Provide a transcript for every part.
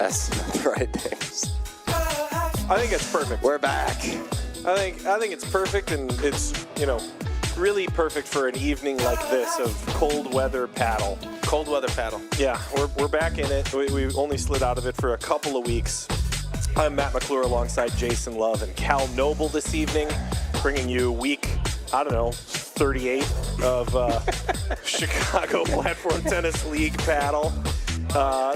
That's not the right names. I think it's perfect. We're back. I think it's perfect, and it's, really perfect for an evening like this of cold weather paddle. Cold weather paddle. Yeah, we're back in it. We only slid out of it for a couple of weeks. I'm Matt McClure alongside Jason Love and Cal Noble this evening, bringing you week, 38 of Chicago Platform Tennis League paddle.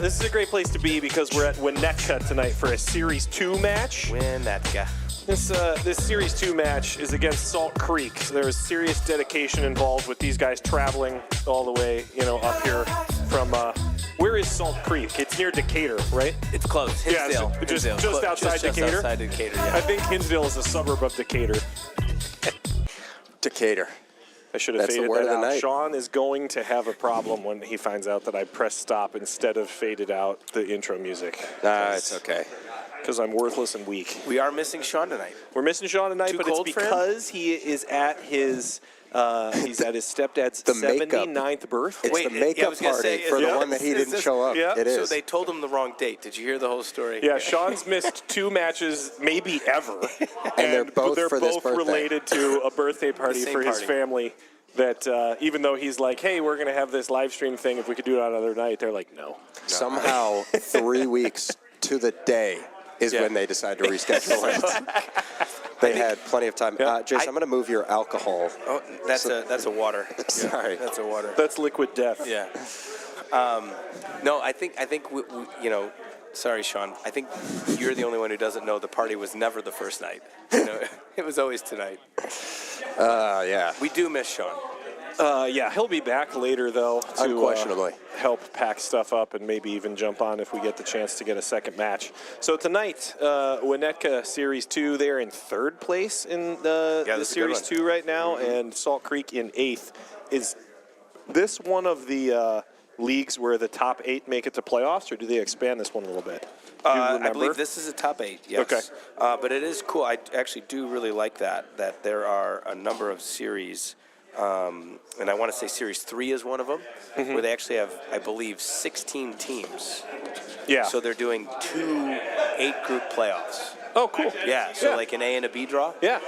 This is a great place to be because we're at Winnetka tonight for a Series 2 match. Winnetka. This Series 2 match is against Salt Creek. So there is serious dedication involved with these guys traveling all the way, up here from, where is Salt Creek? It's near Decatur, right? It's close. Hinsdale. Yeah, just outside Decatur? Just outside Decatur, yeah. I think Hinsdale is a suburb of Decatur. Decatur. I should have That's the faded word that of the out. night. Sean is going to have a problem when he finds out that I pressed stop instead of faded out the intro music. It's okay. Because I'm worthless and weak. We are missing Sean tonight. We're missing Sean tonight, Too but it's cold for him? because he is at his stepdad's The makeup. 79th birthday. It's the makeup party for the one that he didn't show up. Yeah. It is. So they told him the wrong date. Did you hear the whole story? Yeah, Sean's missed 2 matches, maybe ever. And they're both for this birthday. Related to a birthday party for his family. That even though he's like, hey, we're going to have this live stream thing, if we could do it on another night, they're like, no. Somehow 3 weeks to the day is when they decide to reschedule it. They had plenty of time. Jason, I'm going to move your alcohol. Oh, that's a water. Sorry. That's a water. That's liquid death. Yeah. No, I think sorry, Sean. I think you're the only one who doesn't know the party was never the first night. It was always tonight. Yeah. We do miss Sean. Yeah, he'll be back later, though, to Unquestionably. help pack stuff up and maybe even jump on if we get the chance to get a second match. So tonight, Winnetka Series 2, they're in 3rd place in the Series 2 right now, and Salt Creek in 8th. Is this one of the leagues where the top 8 make it to playoffs, or do they expand this one a little bit? I believe this is a top 8, yes. Okay. But it is cool. I actually do really like that there are a number of series, and I want to say Series 3 is one of them, where they actually have, I believe, 16 teams. Yeah. So they're doing 2 8-group playoffs. Oh, cool. Yeah, so like an A and a B draw. Yeah.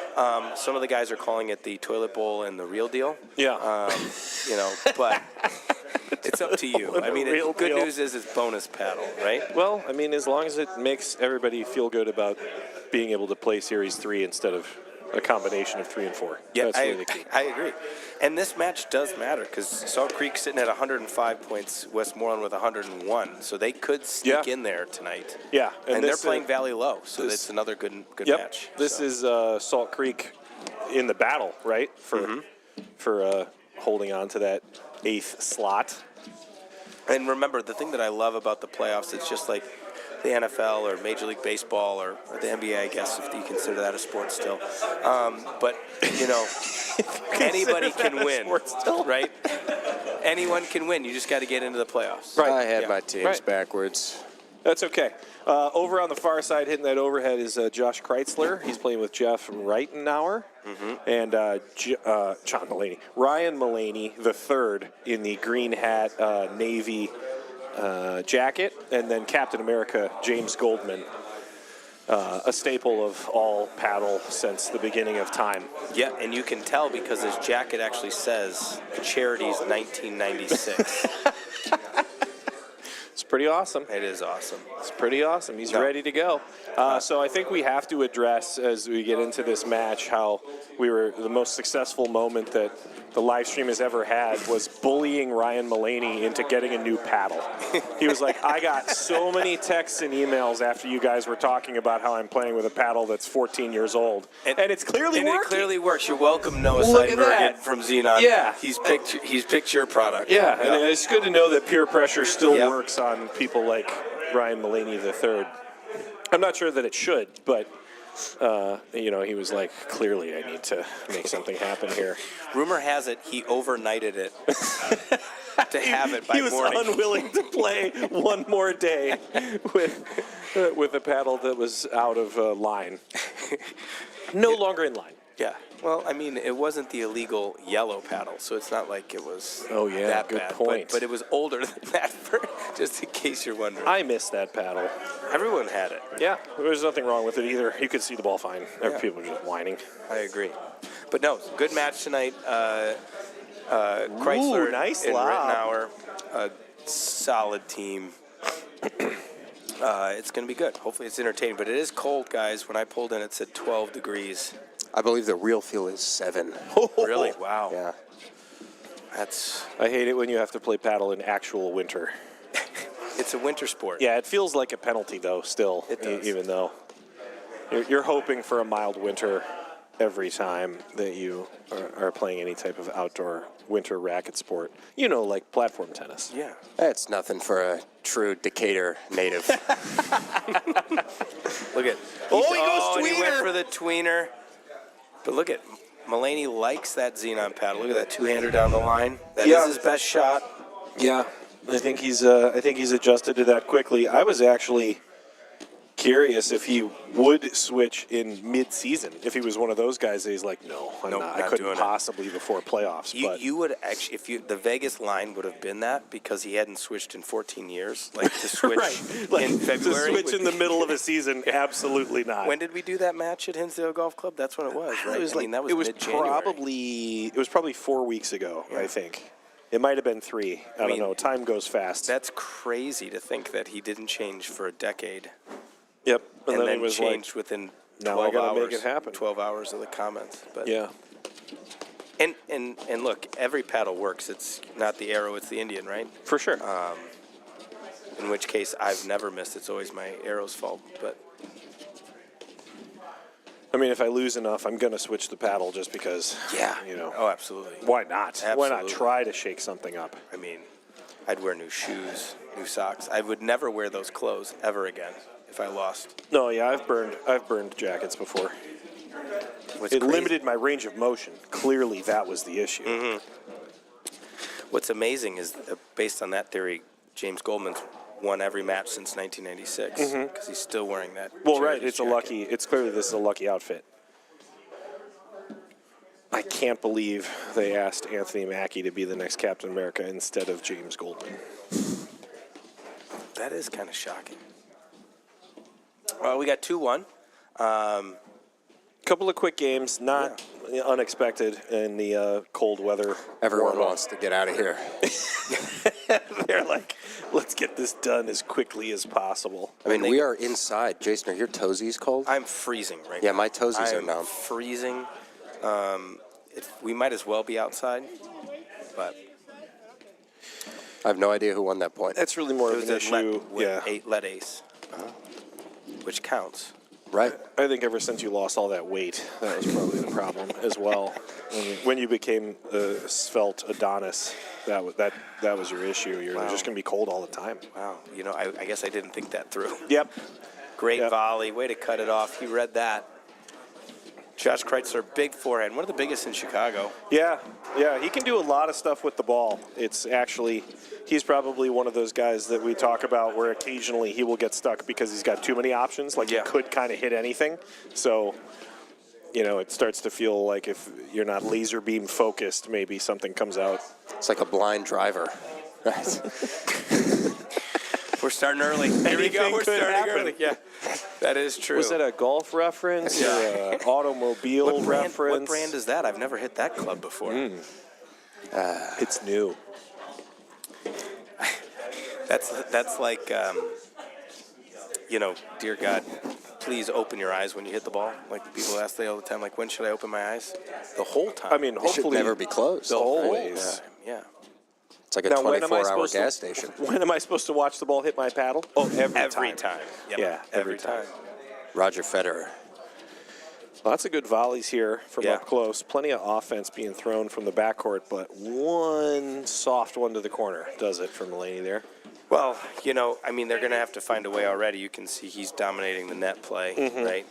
Some of the guys are calling it the toilet bowl and the real deal. Yeah. But it's up to you. I mean, Real good deal. news is it's bonus paddle, right? Well, I mean, as long as it makes everybody feel good about being able to play Series 3 instead of a combination of 3 and 4. Yeah, That's really key. I agree. And this match does matter because Salt Creek sitting at 105 points, Westmoreland with 101, so they could sneak in there tonight. Yeah, and they're playing Valley Low, so it's another good match. This is Salt Creek in the battle, right? For holding on to that 8th slot. And remember, the thing that I love about the playoffs, it's just like the NFL or Major League Baseball or the NBA, I guess, if you consider that a sport still. But, anybody can win, right? Anyone can win. You just got to get into the playoffs. Right. I had my teams backwards. That's okay. Over on the far side, hitting that overhead is Josh Kreitzler. He's playing with Jeff Reitenauer and John Mulaney. Ryan Mulaney, the third, in the green hat, navy jacket, and then Captain America, James Goldman, a staple of all paddle since the beginning of time. Yeah, and you can tell because his jacket actually says Charities 1996. It's pretty awesome. It is awesome. It's pretty awesome. He's ready to go. So I think we have to address, as we get into this match, how the most successful moment that the live stream has ever had was bullying Ryan Mulaney into getting a new paddle. He was like, I got so many texts and emails after you guys were talking about how I'm playing with a paddle that's 14 years old. And it's clearly working. It clearly works. You're welcome, Noah Look at Seidenberg that. from Xenon. Yeah. He's picked your product. Yeah, and it's good to know that peer pressure still works on people like Ryan Mulaney III. I'm not sure that it should, but he was like, clearly I need to make something happen here. Rumor has it he overnighted it to have it by morning. He was unwilling to play one more day with a paddle that was out of line. No longer in line. Yeah. Well, I mean, it wasn't the illegal yellow paddle, so it's not like it was that good bad. point. But it was older than that, just in case you're wondering. I missed that paddle. Everyone had it. Yeah, there was nothing wrong with it either. You could see the ball fine. People were just whining. I agree. But no, good match tonight. Chrysler nice and lob. Rittenauer, a solid team. It's going to be good. Hopefully it's entertaining. But it is cold, guys. When I pulled in, it said 12 degrees. I believe the real feel is 7. Really? Wow. Yeah. I hate it when you have to play paddle in actual winter. It's a winter sport. Yeah, it feels like a penalty, though, still. It does. Even though you're hoping for a mild winter every time that you are playing any type of outdoor winter racket sport. Like platform tennis. Yeah. That's nothing for a true Decatur native. Look at. He goes and he went tweener. for the tweener. But look at Mulaney likes that Xenon paddle. Look at that two-hander down the line. That is his best shot. Yeah, I think he's adjusted to that quickly. I was actually curious if he would switch in mid-season. If he was one of those guys that he's like, no, I'm not. I couldn't possibly before playoffs. You would actually, the Vegas line would have been that because he hadn't switched in 14 years. Like to switch in February. To switch in the middle of a season, absolutely not. When did we do that match at Hinsdale Golf Club? That's when it was, right? That was mid-January. It was probably 4 weeks ago, I think. It might have been 3. I don't know. Time goes fast. That's crazy to think that he didn't change for a decade. Yep. And then it was changed within 12 now I gotta hours. make it happen. 12 hours of the comments. But yeah. And look, every paddle works. It's not the arrow, it's the Indian, right? For sure. In which case, I've never missed. It's always my arrow's fault. But I mean, if I lose enough, I'm going to switch the paddle just because, Oh, absolutely. Why not? Absolutely. Why not try to shake something up? I mean, I'd wear new shoes, new socks. I would never wear those clothes ever again if I lost. No, yeah, I've burned jackets before. What's it crazy, limited my range of motion. Clearly, that was the issue. Mm-hmm. What's amazing is, based on that theory, James Goldman's won every match since 1996 because he's still wearing that. Well, right, Charities jacket. it's clearly this is a lucky outfit. I can't believe they asked Anthony Mackie to be the next Captain America instead of James Goldman. That is kind of shocking. Well, we got 2-1. Couple of quick games, not unexpected in the cold weather. Everyone warm-up. wants to get out of here. They're like, let's get this done as quickly as possible. I mean, we are inside. Jason, are your toesies cold? I'm freezing right now. Yeah, my toesies are I'm numb. freezing. We might as well be outside, but I have no idea who won that point. That's really more it of was an a issue. lead ace, which counts. Right. I think ever since you lost all that weight, that was probably the problem as well. When you became a svelte Adonis, that was your issue. You're just going to be cold all the time. Wow. I guess I didn't think that through. Yep. Great volley. Way to cut it off. He read that. Josh Kreitzler, big forehand. One of the biggest in Chicago. Yeah. He can do a lot of stuff with the ball. He's probably one of those guys that we talk about where occasionally he will get stuck because he's got too many options. Like he could kind of hit anything. So, it starts to feel like if you're not laser beam focused, maybe something comes out. It's like a blind driver. Right. We're starting early. Here we go. Anything We're could starting happen. early. Yeah, that is true. Was that a golf reference or an automobile reference? What brand is that? I've never hit that club before. It's new. That's like, dear God, please open your eyes when you hit the ball. Like people ask me all the time, like, when should I open my eyes? The whole time. I mean, They should hopefully never be closed. the whole always. time. Yeah. It's like a Now, when am I 24-hour supposed gas to- station. When am I supposed to watch the ball hit my paddle? Oh, Every time. Yep. Yeah, every time. Roger Federer. Lots of good volleys here from Yeah. up close. Plenty of offense being thrown from the backcourt, but one soft one to the corner does it for Mulaney there. Well, they're going to have to find a way already. You can see he's dominating the net play, right?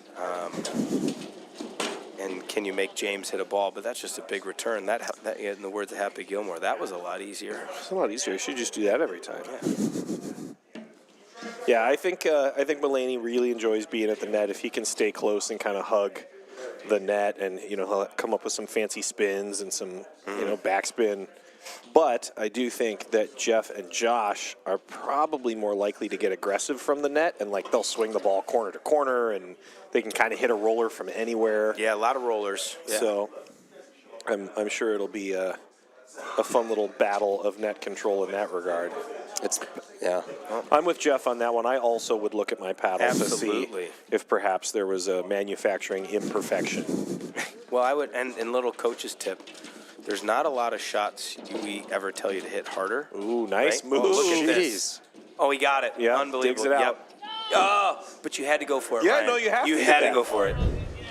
And can you make James hit a ball? But that's just a big return. That in the words of Happy Gilmore, that was a lot easier. It's a lot easier. You should just do that every time. Yeah, I think Mulaney really enjoys being at the net if he can stay close and kind of hug the net, and he'll come up with some fancy spins and some backspin. But I do think that Jeff and Josh are probably more likely to get aggressive from the net, and they'll swing the ball corner to corner, and they can kind of hit a roller from anywhere. Yeah, a lot of rollers. Yeah. So I'm sure it'll be a fun little battle of net control in that regard. I'm with Jeff on that one. I also would look at my paddle Absolutely. to see if perhaps there was a manufacturing imperfection. Well, I would, and little coach's tip, there's not a lot of shots we ever tell you to hit harder. Ooh, nice right? move. Oh, look at this. Oh, he got it. Yeah, Unbelievable. digs it out. Yep. Oh, but you had to go for it, Yeah, Ryan. no, you have to You hit had that. to go for it.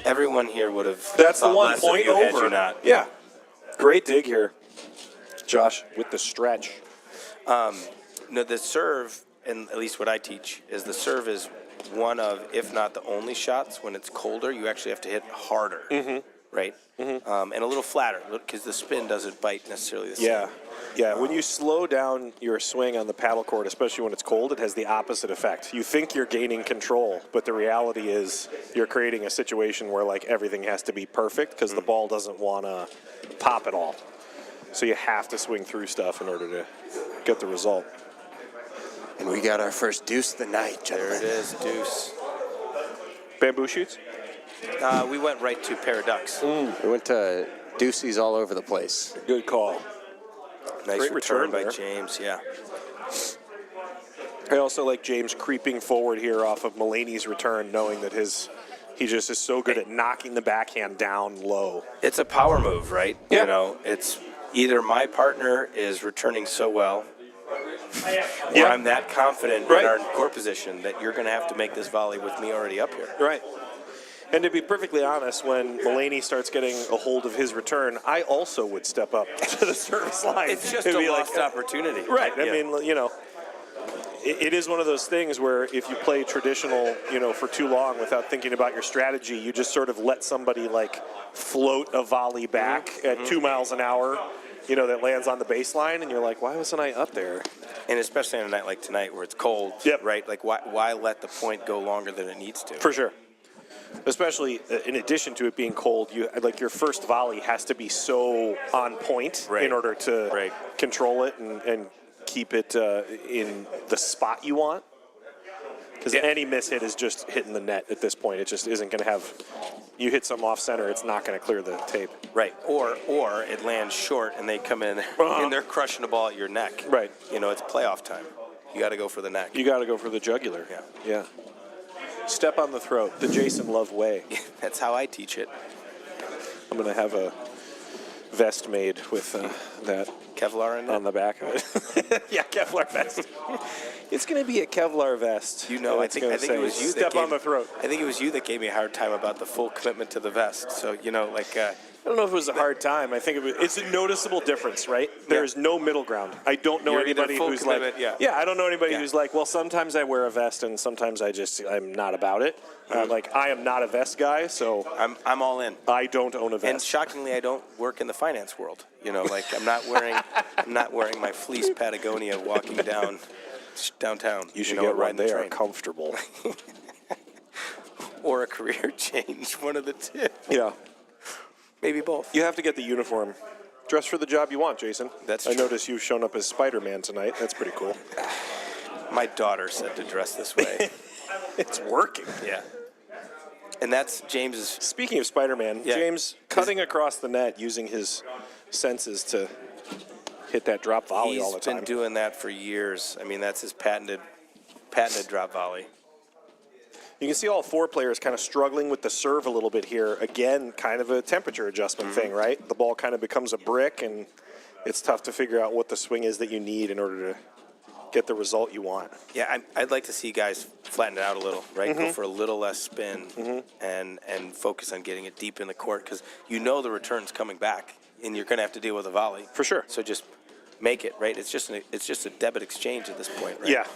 Everyone here would have. That's the thought one less of point you had over. you not. Yeah. Great dig here. Josh with the stretch. No, the serve, and at least what I teach, is the serve is one of, if not the only shots, when it's colder, you actually have to hit harder, right? And a little flatter, because the spin doesn't bite necessarily the same. Yeah. When you slow down your swing on the paddle court, especially when it's cold, it has the opposite effect. You think you're gaining control, but the reality is you're creating a situation where everything has to be perfect because the ball doesn't want to pop at all. So you have to swing through stuff in order to get the result. And we got our first deuce of the night, There gentlemen. it is, deuce. Bamboo shoots? We went right to pair of ducks. We went to deuces all over the place. Good call. Nice Great return by there. James, yeah. I also like James creeping forward here off of Mulaney's return, knowing that he just is so good at knocking the backhand down low. It's a power move, right? Yeah. It's either my partner is returning so well, or I'm that confident Right. in our court position that you're going to have to make this volley with me already up here. Right. And to be perfectly honest, when Mulaney starts getting a hold of his return, I also would step up to the service line. It's just and a be lost opportunity. Right. Yeah. I mean, it is one of those things where if you play traditional, for too long without thinking about your strategy, you just sort of let somebody float a volley back at 2 miles an hour, that lands on the baseline, and you're like, why wasn't I up there? And especially on a night like tonight where it's cold, Yep. right? Why let the point go longer than it needs to? For sure. Especially in addition to it being cold, your first volley has to be so on point Right. in order to Right. control it and keep it in the spot you want. Because any miss hit is just hitting the net at this point. It just isn't going to have. You hit something off center, it's not going to clear the tape. Right. Or it lands short and they come in and they're crushing the ball at your neck. Right. It's playoff time. You got to go for the neck. You got to go for the jugular. Yeah. Step on the throat, the Jason Love way. That's how I teach it. I'm going to have a vest made with that Kevlar in it. on the back of it. Yeah, Kevlar vest. It's going to be a Kevlar vest. I and think it's gonna it say, was you that Step gave, on the throat. I think it was you that gave me a hard time about the full commitment to the vest. So I don't know if it was a hard time. I think it's a noticeable difference, right? There is no middle ground. I don't know You're either anybody full who's commitment, I don't know anybody Yeah. who's like, well, sometimes I wear a vest and sometimes I'm not about it. I am not a vest guy, so I'm all in. I don't own a And vest. shockingly, I don't work in the finance world. I'm not wearing my fleece Patagonia walking downtown. You should get one. riding the They are train. comfortable. Or a career change, one of the two. Yeah. Maybe both. You have to get the uniform. Dress for the job you want, Jason. That's I true. notice you've shown up as Spider-Man tonight. That's pretty cool. My daughter said to dress this way. It's working. Yeah. And that's James's. Speaking of Spider-Man, Yeah. James cutting across the net using his senses to hit that drop volley all the He's time. been doing that for years. I mean, that's his patented drop volley. You can see all four players kind of struggling with the serve a little bit here. Again, kind of a temperature adjustment thing, right? The ball kind of becomes a brick, and it's tough to figure out what the swing is that you need in order to get the result you want. Yeah, I'd like to see guys flatten it out a little, right? Go for a little less spin and focus on getting it deep in the court because the return's coming back, and you're going to have to deal with a volley. For sure. So just make it, right? It's just a debit exchange at this point, right? Yeah.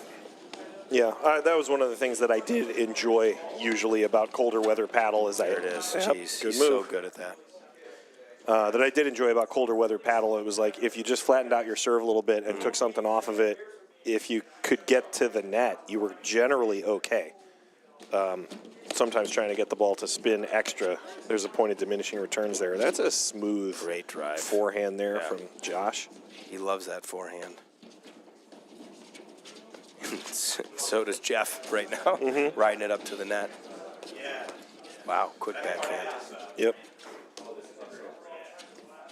Yeah, that was one of the things that I did enjoy usually about colder weather paddle. There it is. Yep, Jeez, good he's move. so good at that. That I did enjoy about colder weather paddle. It was like if you just flattened out your serve a little bit and took something off of it, if you could get to the net, you were generally okay. Sometimes sometimes trying to get the ball to spin extra. There's a point of diminishing returns there. That's a smooth Great drive. forehand there from Josh. He loves that forehand. So does Jeff right now, riding it up to the net. Wow, quick backhand. Yep.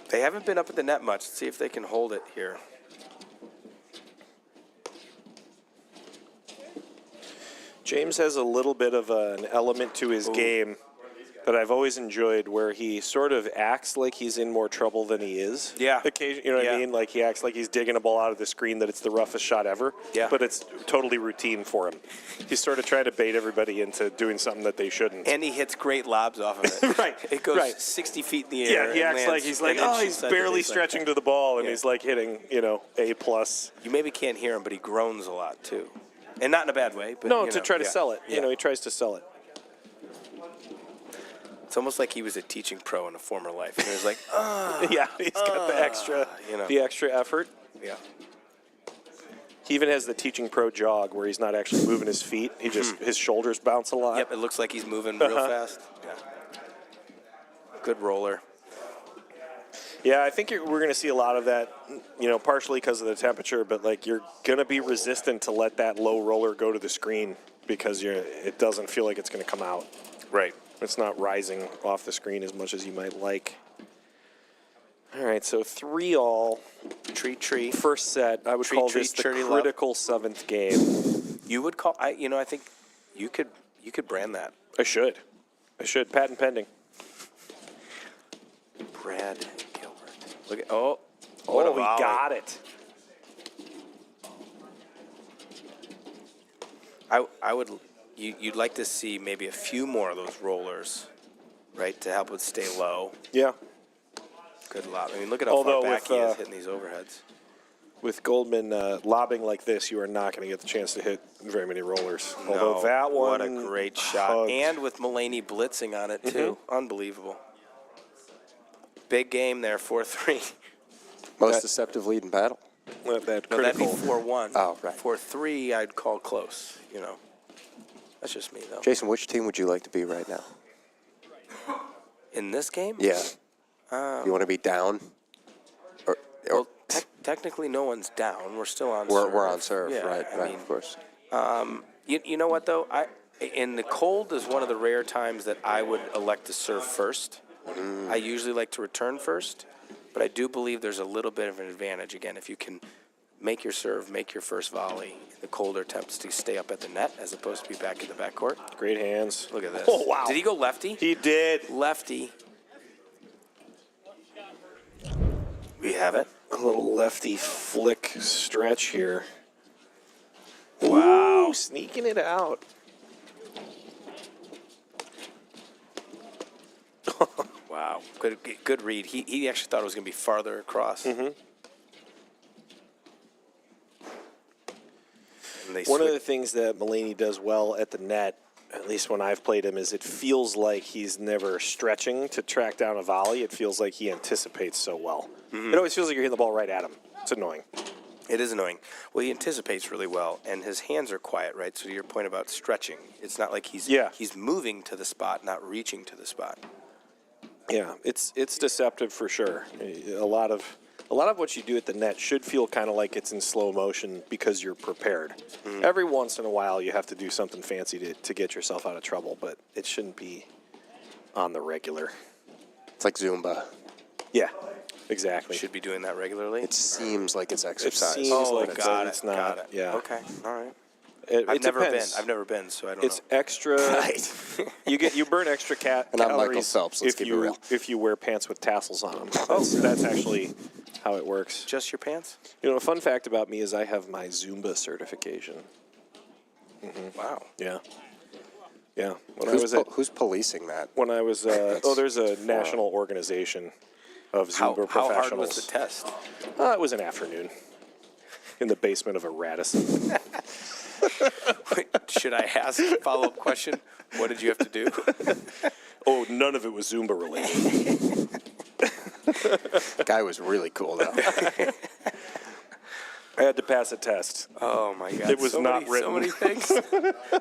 They haven't been up at the net much. Let's see if they can hold it here. James has a little bit of an element to his game that I've always enjoyed, where he sort of acts like he's in more trouble than he is. Yeah. Occasionally, you know what I mean? Like he acts like he's digging a ball out of the screen, that it's the roughest shot ever. Yeah. But it's totally routine for him. He's sort of trying to bait everybody into doing something that they shouldn't. And he hits great lobs off of it. Right. It goes right. 60 feet in the air. Yeah, he acts like he's like, oh, he's barely stretching to the ball, and he's like hitting, A+. You maybe can't hear him, but he groans a lot too. And not in a bad way. But, No, to try to sell it. Yeah. He tries to sell it. It's almost like he was a teaching pro in a former life. And he was like, Yeah, he's got the extra effort. Yeah. He even has the teaching pro jog where he's not actually moving his feet. He just his shoulders bounce a lot. Yep, it looks like he's moving real fast. Yeah. Good roller. Yeah, I think we're going to see a lot of that, partially because of the temperature, but like you're going to be resistant to let that low roller go to the screen because it doesn't feel like it's going to come out. Right. It's not rising off the screen as much as you might like. All right, so 3-all. Tree. First set. I would call this the critical seventh game. You would call? I think you could brand that. I should. Patent pending. Brad Gilbert. Look at what a we volley. got it. I would. You'd like to see maybe a few more of those rollers, right, to help it stay low. Yeah. Good lob. I mean, look at how far back he is hitting these overheads. With Goldman lobbing like this, you are not going to get the chance to hit very many rollers. No, Although that one, what a great shot. hugged. And with Mulaney blitzing on it, too. Unbelievable. Big game there, 4-3. Most deceptive lead in battle. That No, that'd critical. be 4-1. Oh, right. 4-3, I'd call close, That's just me, though. Jason, which team would you like to be right now? In this game? Yeah. You want to be down? Well, technically no one's down. We're still on serve. We're on serve, Yeah, right, I mean, of course. You know what, though? In the cold is one of the rare times that I would elect to serve first. I usually like to return first, but I do believe there's a little bit of an advantage, again, if you can make your serve, make your first volley. The colder attempts to stay up at the net as opposed to be back in the backcourt. Great hands. Look at this. Oh, wow. Did he go lefty? He did. Lefty. We have it. A little lefty flick stretch here. Wow. Ooh, sneaking it out. Wow. Good read. He actually thought it was going to be farther across. One of the things that Mulaney does well at the net, at least when I've played him, is it feels like he's never stretching to track down a volley. It feels like he anticipates so well. It always feels like you're hitting the ball right at him. It's annoying. It is annoying. Well, he anticipates really well, and his hands are quiet, right? So to your point about stretching, it's not like he's moving to the spot, not reaching to the spot. Yeah, it's deceptive for sure. A lot of what you do at the net should feel kind of like it's in slow motion because you're prepared. Every once in a while, you have to do something fancy to get yourself out of trouble, but it shouldn't be on the regular. It's like Zumba. Yeah, exactly. Should be doing that regularly. It seems like it's exercise. It seems like it's not. Got it. Yeah. Okay. All right. It depends. I've never been, so I don't It's know. extra. Right. You burn extra And I'm Michael calories Phelps, let's keep it real. if you wear pants with tassels on them. That's actually how it works. Just your pants? A fun fact about me is I have my Zumba certification. Wow. Yeah. Yeah. Who's policing that? When I was there's a national organization of Zumba How professionals. hard was the test? It was an afternoon in the basement of a Radisson. Wait, should I ask a follow-up question? What did you have to do? Oh, none of it was Zumba related. The guy was really cool, though. I had to pass a test. Oh my God! It was not written.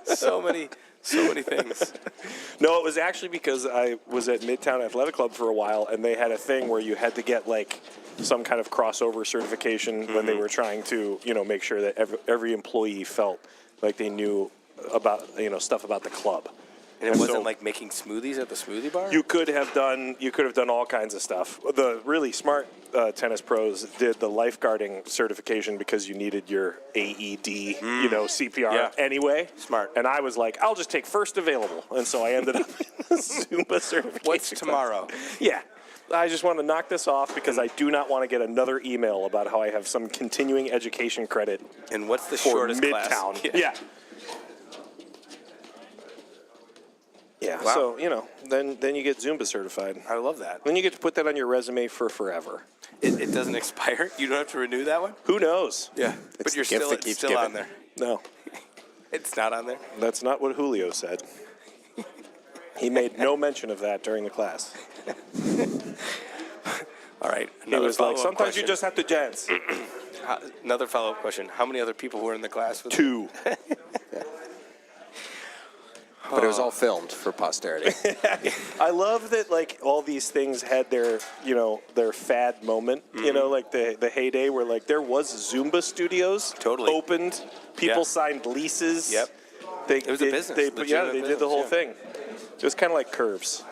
So many things. So many things. No, it was actually because I was at Midtown Athletic Club for a while, and they had a thing where you had to get like some kind of crossover certification when they were trying to, make sure that every employee felt like they knew about, stuff about the club. And it wasn't like making smoothies at the smoothie bar? You could have done all kinds of stuff. The really smart tennis pros did the lifeguarding certification because you needed your AED, CPR anyway. Smart. And I was like, I'll just take first available. And so I ended up in the Zumba certification. What's tomorrow? Yeah. I just want to knock this off because I do not want to get another email about how I have some continuing education credit. And what's the for shortest Midtown. class? Yeah. Yeah, Wow. so, then you get Zumba certified. I love that. Then you get to put that on your resume for forever. It doesn't expire? You don't have to renew that one? Who knows? Yeah. It's But you're the gift still, that it's keeps still giving. on there. No, It's not on there? that's not what Julio said. He made no mention of that during the class. All right. He was like, sometimes you just have to dance. Another follow-up question. How many other people were in the class with you? 2. But it was all filmed for posterity. I love that, like, all these things had their, their fad moment, like the heyday where, like, there was Zumba studios. Totally. Opened. People Yeah. signed leases. It was a business. They Legitimate did the whole business, thing. It was kind of like Curves.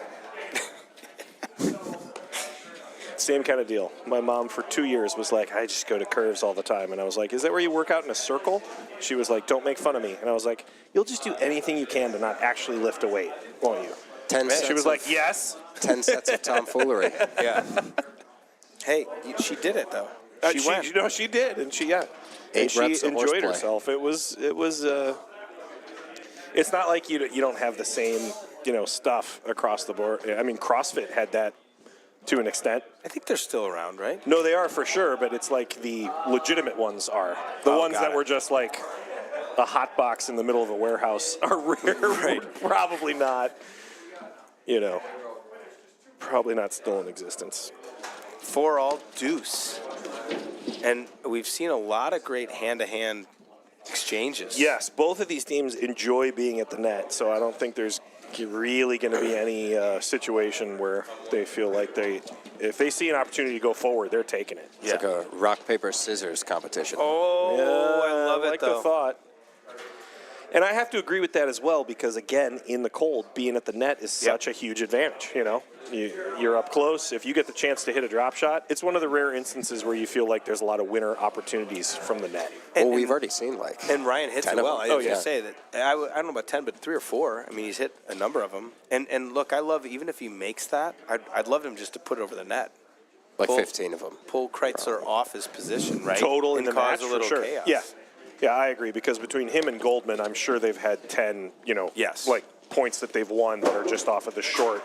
Same kind of deal. My mom for 2 years was like, I just go to Curves all the time. And I was like, is that where you work out in a circle? She was like, don't make fun of me. And I was like, you'll just do anything you can to not actually lift a weight, won't you? 10 She was like, yes. 10 sets of tomfoolery. Yeah. Hey, she did it, though. She went. She did. And she, 8 and she reps of enjoyed horseplay. herself. It was, it's not like you don't have the same, stuff across the board. I mean, CrossFit had that to an extent. I think they're still around, right? No, they are for sure, but it's like the legitimate ones are. The ones got that it. were just like a hot box in the middle of a warehouse are rare. Right. Probably not, probably not still in existence. 4 all deuce. And we've seen a lot of great hand-to-hand exchanges. Yes, both of these teams enjoy being at the net, so I don't think there's really going to be any situation where they feel like if they see an opportunity to go forward, they're taking it. It's like a rock, paper, scissors competition. Oh, I love I it, like though. the thought. And I have to agree with that as well because, again, in the cold, being at the net is such a huge advantage, You're up close. If you get the chance to hit a drop shot, it's one of the rare instances where you feel like there's a lot of winner opportunities from the net. Well, we've already seen And Ryan hits 10 it of well. them. I was yeah. going to say that I don't know about 10, but 3 or 4. I mean, he's hit a number of them. And look, I love even if he makes that, I'd love him just to put it over the net. Like Pull- 15 of them. Pull Kreitzler off his position, right? Total in and the cause match, a little for sure. chaos. Yeah, I agree because between him and Goldman, I'm sure they've had 10, Yes. like points that they've won that are just off of the short,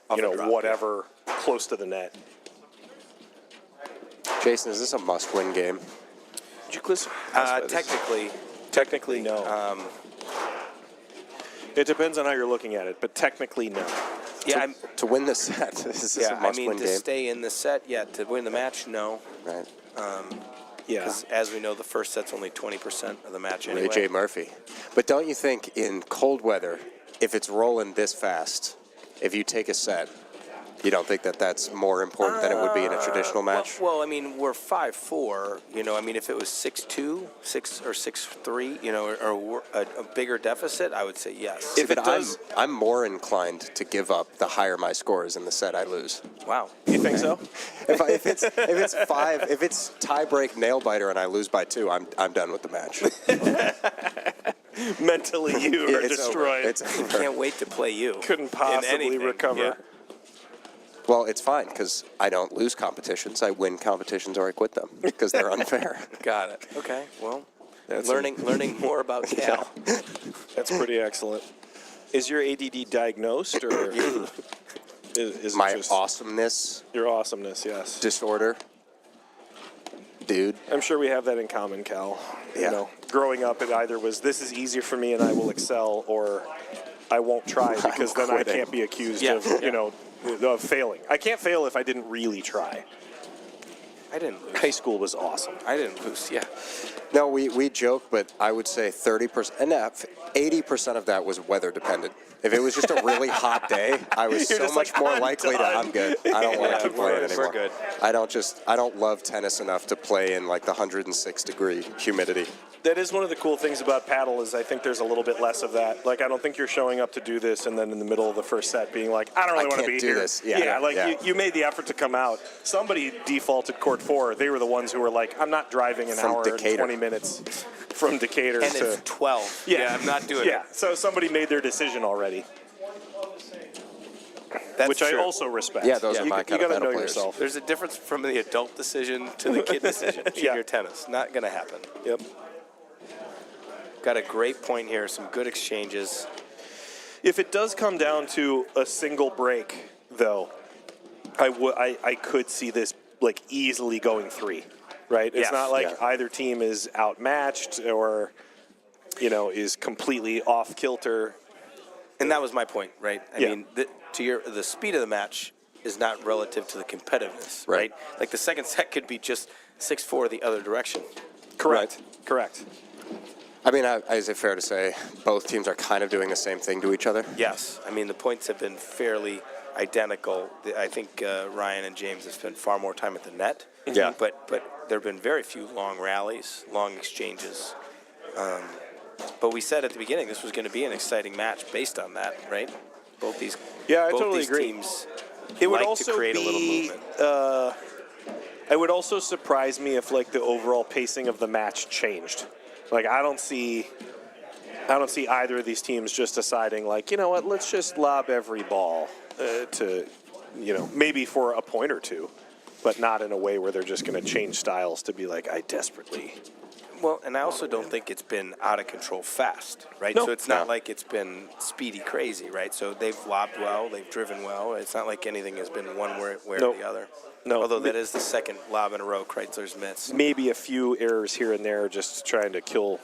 Off a drop, whatever, close to the net. Jason, is this a must-win game? Did you quiz? Technically, no. It depends on how you're looking at it, but technically, no. yeah, To win the set, is this a I must-win mean, to game? stay in the set, to win the match, no. Right. Yeah. Because as we know, the first set's only 20% of the match anyway. Ray J. Murphy. But don't you think in cold weather, if it's rolling this fast, if you take a set, you don't think that that's more important than it would be in a traditional match? Well, I mean, we're 5-4. I mean, if it was 6-2, 6 or 6-3, or a bigger deficit, I would say yes. If it does, I'm more inclined to give up the higher my score is in the set I lose. Wow. you think so? If it's tie break nail biter and I lose by 2, I'm done with the match. Mentally, you are It's destroyed. over. It's over. Can't wait to play you. Couldn't in possibly anything. recover. Yeah. Well, it's fine because I don't lose competitions. I win competitions or I quit them because they're unfair. Got it. Okay. Well, That's learning more about Cal. That's pretty excellent. Is your ADD diagnosed, or is My it just awesomeness your awesomeness? Yes. disorder, dude. I'm sure we have that in common, Cal. Yeah. Growing up, it either was this is easier for me and I will excel, or I won't try because then I quitting. can't be accused Yeah. of of failing. I can't fail if I didn't really try. I didn't lose. High school was awesome. I didn't lose. Yeah. No, we joke, but I would say 30%, and 80% of that was weather dependent. If it was just a really hot day, I was You're so just much like, more I'm likely done. I'm good. I don't want to keep playing anymore. We're good. I don't love tennis enough to play in like the 106-degree humidity. That is one of the cool things about paddle is I think there's a little bit less of that. Like, I don't think you're showing up to do this and then in the middle of the first set being like, I don't really want to be do here. this. Yeah. You made the effort to come out. Somebody defaulted court 4. They were the ones who were like, I'm not driving an From hour Decatur. and 20 minutes from Decatur And to... it's 12. Yeah. I'm not doing Yeah, it. so somebody made their decision already, That's which true. I also respect. Yeah, those are you my got kind of to paddle know players. yourself. There's a difference from the adult decision to the kid decision. Junior Yeah. tennis. Not going to happen. Yep. Got a great point here. Some good exchanges. If it does come down to a single break, though, I could see this like easily going 3, right? It's Yes. not like Yeah. either team is outmatched or, is completely off kilter. And that was my point, right? I Yeah. mean, the speed of the match is not relative to the competitiveness, Right. right? Like the second set could be just 6-4 the other direction. Correct. Correct. I mean, is it fair to say both teams are kind of doing the same thing to each other? Yes. I mean, the points have been fairly identical. I think Ryan and James have spent far more time at the net. Yeah. But there have been very few long rallies, long exchanges. But we said at the beginning this was going to be an exciting match based on that, right? Both these agree. teams It would like also to create a little be. movement. It would also surprise me if like the overall pacing of the match changed. Like I don't see either of these teams just deciding like, you know what, let's just lob every ball to, maybe for a point or two, but not in a way where they're just going to change styles to be like, I desperately. Well, and I also don't think it's been out of control fast, right? No. So it's not like it's been speedy crazy, right? So they've lobbed well, they've driven well. It's not like anything has been one way Nope. or the other. No. Although that is the second lob in a row Kreitzler's missed. Maybe a few errors here and there just trying to kill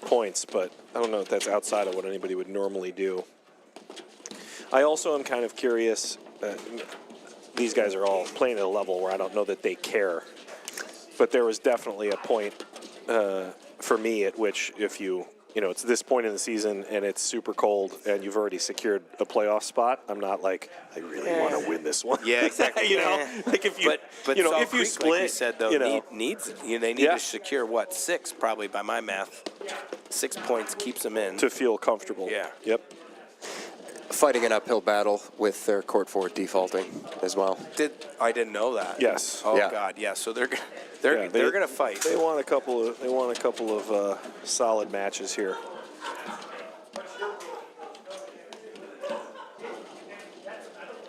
points, but I don't know if that's outside of what anybody would normally do. I also am kind of curious. These guys are all playing at a level where I don't know that they care. But there was definitely a point for me at which if it's this point in the season and it's super cold and you've already secured a playoff spot, I'm not like, I really want to win this one. Yeah, exactly. Like if you, but if Salt you Creek, split, like we said, though, they need Yeah. to secure 6 probably by my math. 6 points keeps them in. to feel comfortable. Yeah. Yep. Fighting an uphill battle with their court 4 defaulting as well. I didn't know that. Yes. Oh Yeah. God, yeah. So they're Yeah, going to fight. They want a couple of solid matches here.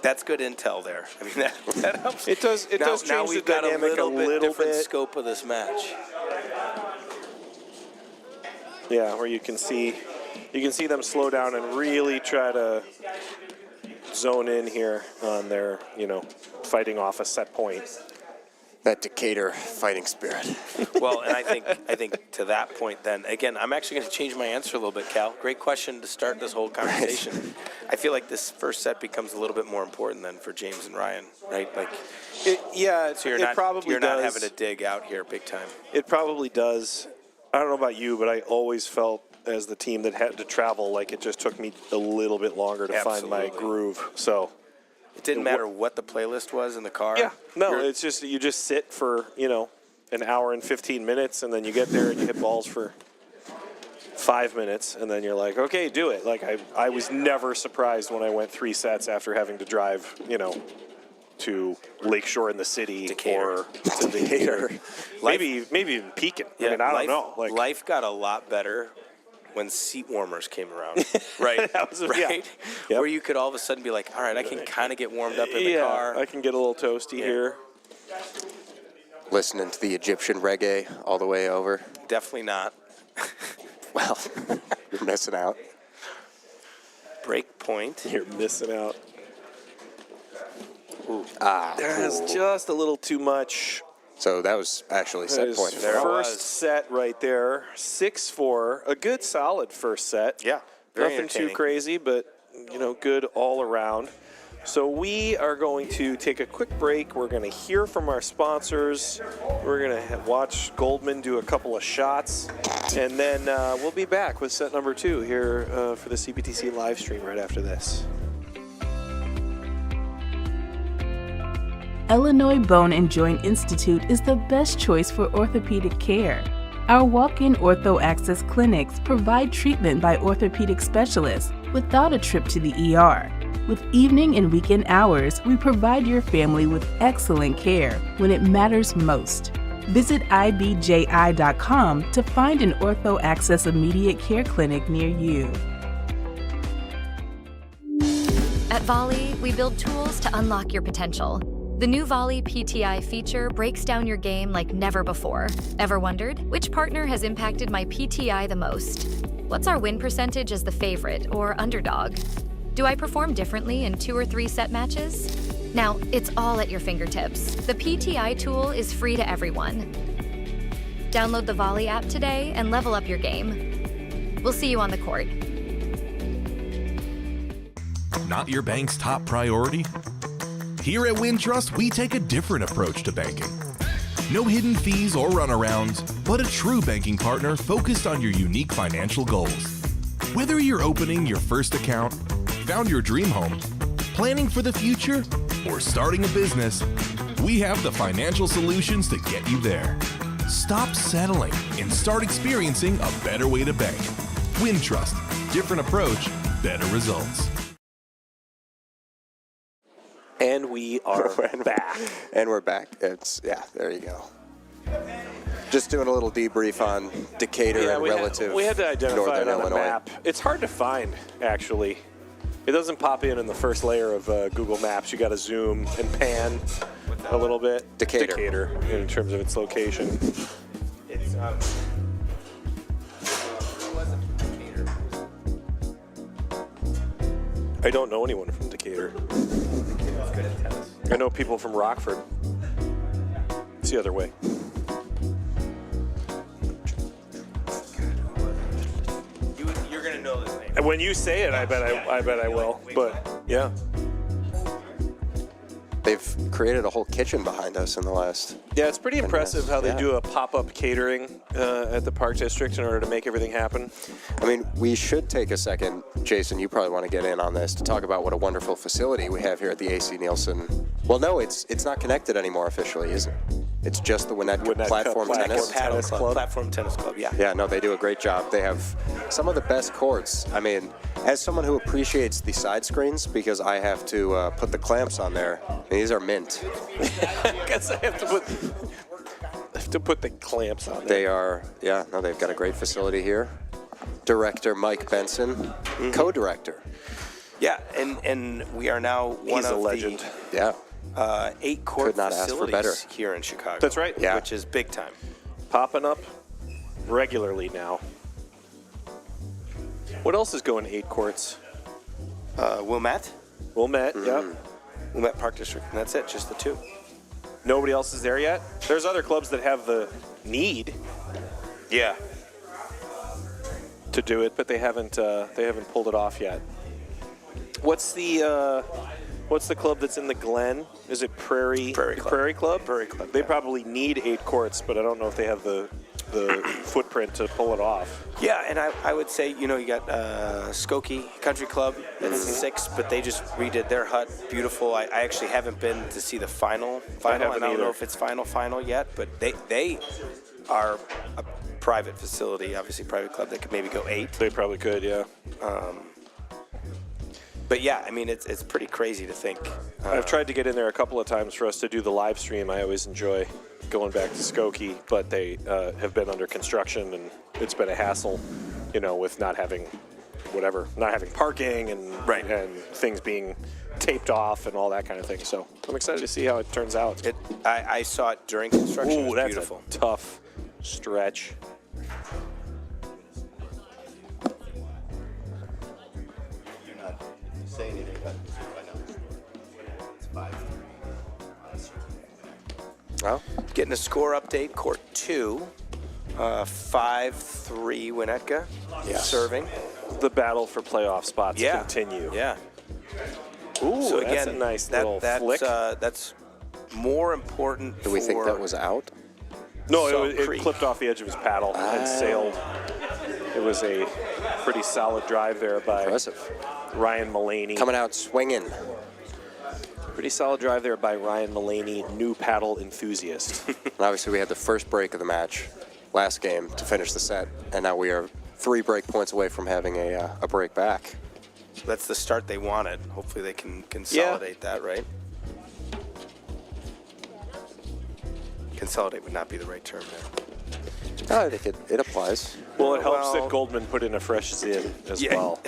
That's good intel there. I mean that helps. It does. It does now change the we've got dynamic a little bit different bit. scope of this match. Yeah, where you can see them slow down and really try to zone in here on their, fighting off a set point. That Decatur fighting spirit. Well, and I think to that point, then again, I'm actually going to change my answer a little bit, Cal. Great question to start this whole conversation. I feel like this first set becomes a little bit more important than for James and Ryan, right? Like, so you're not having to dig out here big time. It probably does. I don't know about you, but I always felt as the team that had to travel, like it just took me a little bit longer to find my Absolutely. groove. So It didn't matter what the playlist was in the car. yeah, no, it's just you just sit for an hour and 15 minutes, and then you get there and you hit balls for 5 minutes, and then you're like, okay, do it. Like I was never surprised when I went 3 sets after having to drive, to Lakeshore in the city Decatur. or to Decatur. maybe even Pekin. Yeah, I mean, I don't know. Like life got a lot better when seat warmers came around, right? That was right? Yep. Where you could all of a sudden be like, all right, I can kind of get warmed up in the car. I can get a little toasty here. Listening to the Egyptian reggae all the way over. Definitely not. Well, you're missing out. Break point. You're missing out. That's just a little too much. So that was actually set That point. is There it first was. set right there. 6-4. A good solid first set. Yeah, very Nothing too entertaining. crazy, but good all around. So we are going to take a quick break. We're going to hear from our sponsors. We're going to watch Goldman do a couple of shots. And then we'll be back with set number 2 here for the CBTC live stream right after this. Illinois Bone and Joint Institute is the best choice for orthopedic care. Our walk-in Ortho Access clinics provide treatment by orthopedic specialists without a trip to the ER. With evening and weekend hours, we provide your family with excellent care when it matters most. Visit ibji.com to find an Ortho Access immediate care clinic near you. At Volley, we build tools to unlock your potential. The new Volley PTI feature breaks down your game like never before. Ever wondered, which partner has impacted my PTI the most? What's our win percentage as the favorite or underdog? Do I perform differently in 2 or 3 set matches? Now, it's all at your fingertips. The PTI tool is free to everyone. Download the Volley app today and level up your game. We'll see you on the court. Not your bank's top priority? Here at Wintrust, we take a different approach to banking. No hidden fees or runarounds, but a true banking partner focused on your unique financial goals. Whether you're opening your first account, found your dream home, planning for the future, or starting a business, we have the financial solutions to get you there. Stop settling and start experiencing a better way to bank. Wintrust, different approach, better results. And we are back. And we're back. There you go. Just doing a little debrief on Decatur and relative we had to identify Northern it on Illinois. a map. It's hard to find, actually. It doesn't pop in the first layer of Google Maps. You got to zoom and pan a little bit. Decatur in terms of its location. It's who was it from Decatur? I don't know anyone from Decatur. Who's good at tennis? I know people from Rockford. It's the other way. You're gonna know this name. And when you say it, I bet I will. But yeah. They've created a whole kitchen behind us in the last. Yeah, it's pretty impressive how they yeah. do a pop-up catering at the Park District in order to make everything happen. I mean, we should take a second, Jason, you probably want to get in on this, to talk about what a wonderful facility we have here at the AC Nielsen. Well, no, it's not connected anymore officially, is it? It's just the Winnetka Platform Tennis Club. Platform Tennis Club, yeah. Yeah, no, they do a great job. They have some of the best courts. I mean, as someone who appreciates the side screens, because I have to put the clamps on there, these are mint. I guess I have to put the clamps on there. They are, they've got a great facility here. Director Mike Benson, co-director. Yeah, and we are now one He's of a legend. Yeah. the 8 court Could not ask for better. facilities here in Chicago. That's right. Yeah. Which is big time. Popping up regularly now. What else is going to 8 courts? Wilmette, Wilmette, yep. Wilmette Park District, and that's it, just the 2. Nobody else is there yet. There's other clubs that have the need Yeah. to do it, but they haven't pulled it off yet. What's the club that's in the Glen? Is it Prairie Prairie Club. Prairie Club? Prairie Club, They yeah. probably need 8 courts, but I don't know if they have the footprint to pull it off. Yeah, and I would say, you got Skokie Country Club, that's 6, but they just redid their hut. Beautiful. I actually haven't been to see the final, haven't and I don't either. know if it's final yet, but they are a private facility, obviously private club that could maybe go 8. They probably could, yeah. But yeah, I mean, it's pretty crazy to think. I've tried to get in there a couple of times for us to do the live stream. I always enjoy going back to Skokie, but they have been under construction, and it's been a hassle, with not having parking and and things being taped off and all that kind of thing. So I'm excited to see how it turns out. I saw it during construction. It was That's beautiful. a tough stretch. You're not saying anything, but I know. It's 5. Well, Getting a score update, court 2, 5-3 Winnetka, serving. The battle for playoff spots continue. Yeah. Ooh, So that's again, a nice little flick. That's more important. Do we think that was out? No, Salt it Creek. clipped off the edge of his paddle and sailed. It was a pretty solid drive there by Impressive. Ryan Mullaney. Coming out swinging. Pretty solid drive there by Ryan Mullaney, new paddle enthusiast. And obviously, we had the first break of the match last game to finish the set, and now we are 3 break points away from having a break back. That's the start they wanted. Hopefully they can consolidate that, right? Consolidate would not be the right term there. I think it applies. Well, it helps Well- that Goldman put in a fresh zin as Yeah. well.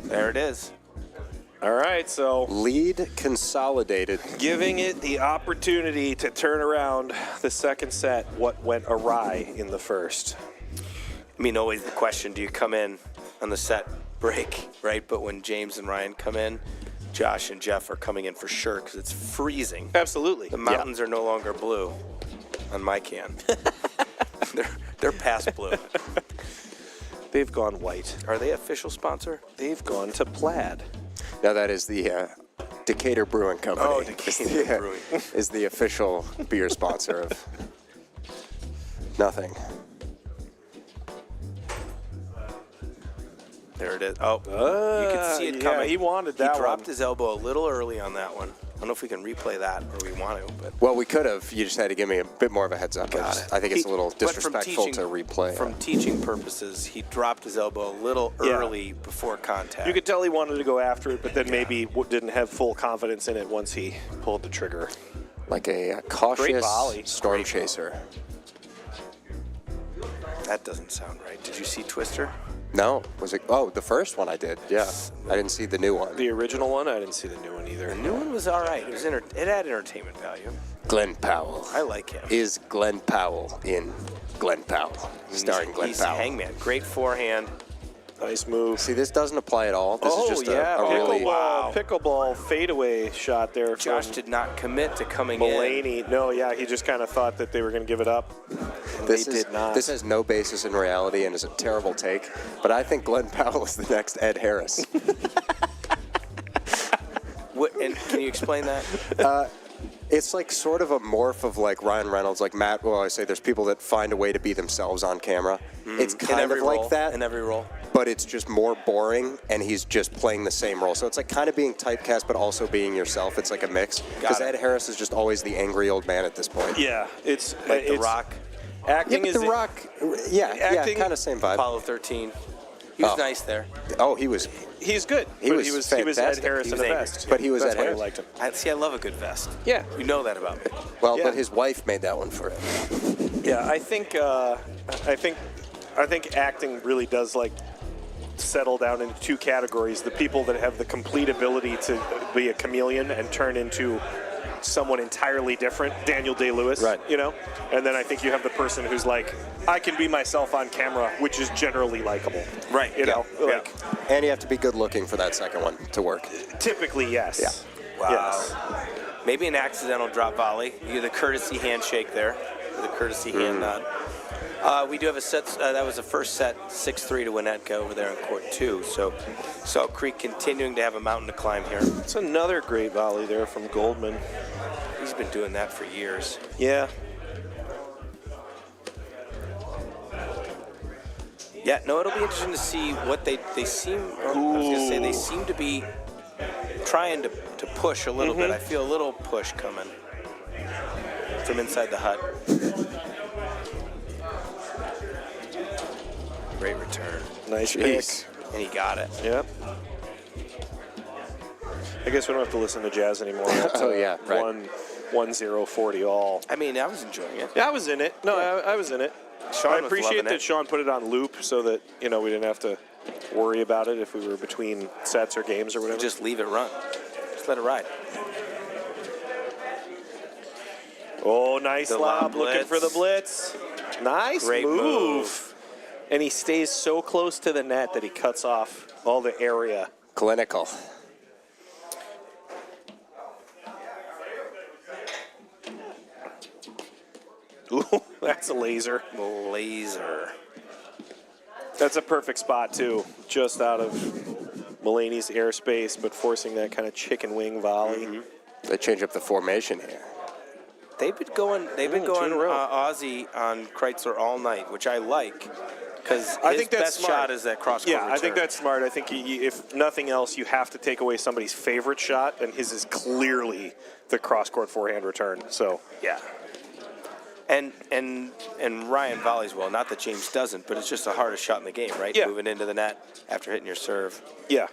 There it is. All right, so Lead consolidated. giving it the opportunity to turn around the second set, what went awry in the first. I mean, always the question, do you come in on the set break, right? But when James and Ryan come in, Josh and Jeff are coming in for sure because it's freezing. Absolutely. The mountains are no longer blue on my can. they're past blue. They've gone white. Are they official sponsor? They've gone to plaid. Now that is the Decatur Brewing Company. Oh, Decatur Brewing. Is the official beer sponsor of nothing. There it is. Oh, you can see it coming. Yeah, he wanted that He dropped one. his elbow a little early on that one. I don't know if we can replay that or we want to, but Well, we could have. You just had to give me a bit more of a heads up. Got it. I think it's a little But from disrespectful teaching- to replay. From teaching purposes, he dropped his elbow a little Yeah. early before contact. You could tell he wanted to go after it, but then maybe didn't have full confidence in it once he pulled the trigger. Like a cautious volley. storm chaser. That doesn't sound right. Did you see Twister? No, was it? Oh, the first one I did. Yeah, I didn't see the new one. The original one, I didn't see the new one either. The new one was all right. It had entertainment value. Glenn Powell. I like him. Is Glenn Powell in Glenn Powell, starring Glenn He's Powell? Hangman. Great forehand. Nice move. See, this doesn't apply at all. This is just a really. Pickleball fadeaway shot there Josh from did not commit to coming Mullaney. No, yeah, he just kind of thought that they were going to give it up. This They is did not. This has no basis in reality and is a terrible take. But I think Glenn Powell is the next Ed Harris. And can you explain that? It's like sort of a morph of like Ryan Reynolds, like Matt will always say. There's people that find a way to be themselves on camera. It's In kind every of like role, that. In every role. But it's just more boring, and he's just playing the same role. So it's like kind of being typecast, but also being yourself. It's like a mix. Because Got it. Ed Harris is just always the angry old man at this point. Yeah, it's Like The it's, Rock, Acting Yeah, but is The Rock, yeah, Acting- kind of same vibe. Apollo 13. He was Oh. nice there. Oh, he was, He's good. He but was he was Ed fantastic. Harris He in was the angry. vest. but he was That's Ed why Harris. I liked him. I love a good vest. Yeah. You know that about me. Well, Yeah. but his wife made that one for him. Yeah, I think acting really does like settle down into 2 categories: the people that have the complete ability to be a chameleon and turn into someone entirely different, Daniel Day-Lewis, Right. you know, and then I think you have the person who's like, I can be myself on camera, which is generally likable, Right, You know, yeah. like And you have to be good looking for that second one to work. typically, yes. Yeah. Wow. Yes. Maybe an accidental drop volley. You get the courtesy handshake there, the courtesy hand nod. We do have a set. That was the first set, 6-3 to Winnetka over there in court 2. So Salt Creek continuing to have a mountain to climb here. It's another great volley there from Goldman. He's been doing that for years. Yeah. Yeah, no, it'll be interesting to see what they seem. I was gonna say they seem to be trying to push a little bit. I feel a little push coming from inside the hut. Great return, Nice Jeez. pick. and he got it. Yep. I guess we don't have to listen to jazz anymore. That's Oh, yeah, right. 1-0-40 all. I mean, I was enjoying it. Yeah, I was in it. No, I was in it. Sean I was appreciate loving that it. Sean put it on loop so that, you know, we didn't have to worry about it if we were between sets or games or whatever. Just leave it run. Just let it ride. Oh, nice The lob. lob Looking for the blitz. Nice Great move. And he stays so close to the net that he cuts off all the area. Clinical. Ooh, that's a laser. Laser. That's a perfect spot, too. Just out of Mulaney's airspace, but forcing that kind of chicken wing volley. They change up the formation here. They've been going. They've been Two in going a row. Aussie on Kreitzler all night, which I like, because I his think that's best smart. shot is that cross-court Yeah, I think return. that's smart. I think if nothing else, you have to take away somebody's favorite shot, and his is clearly the cross-court forehand return. So Yeah. And Ryan volleys well. Not that James doesn't, but it's just the hardest shot in the game, right? Yeah. Moving into the net after hitting your serve. yeah,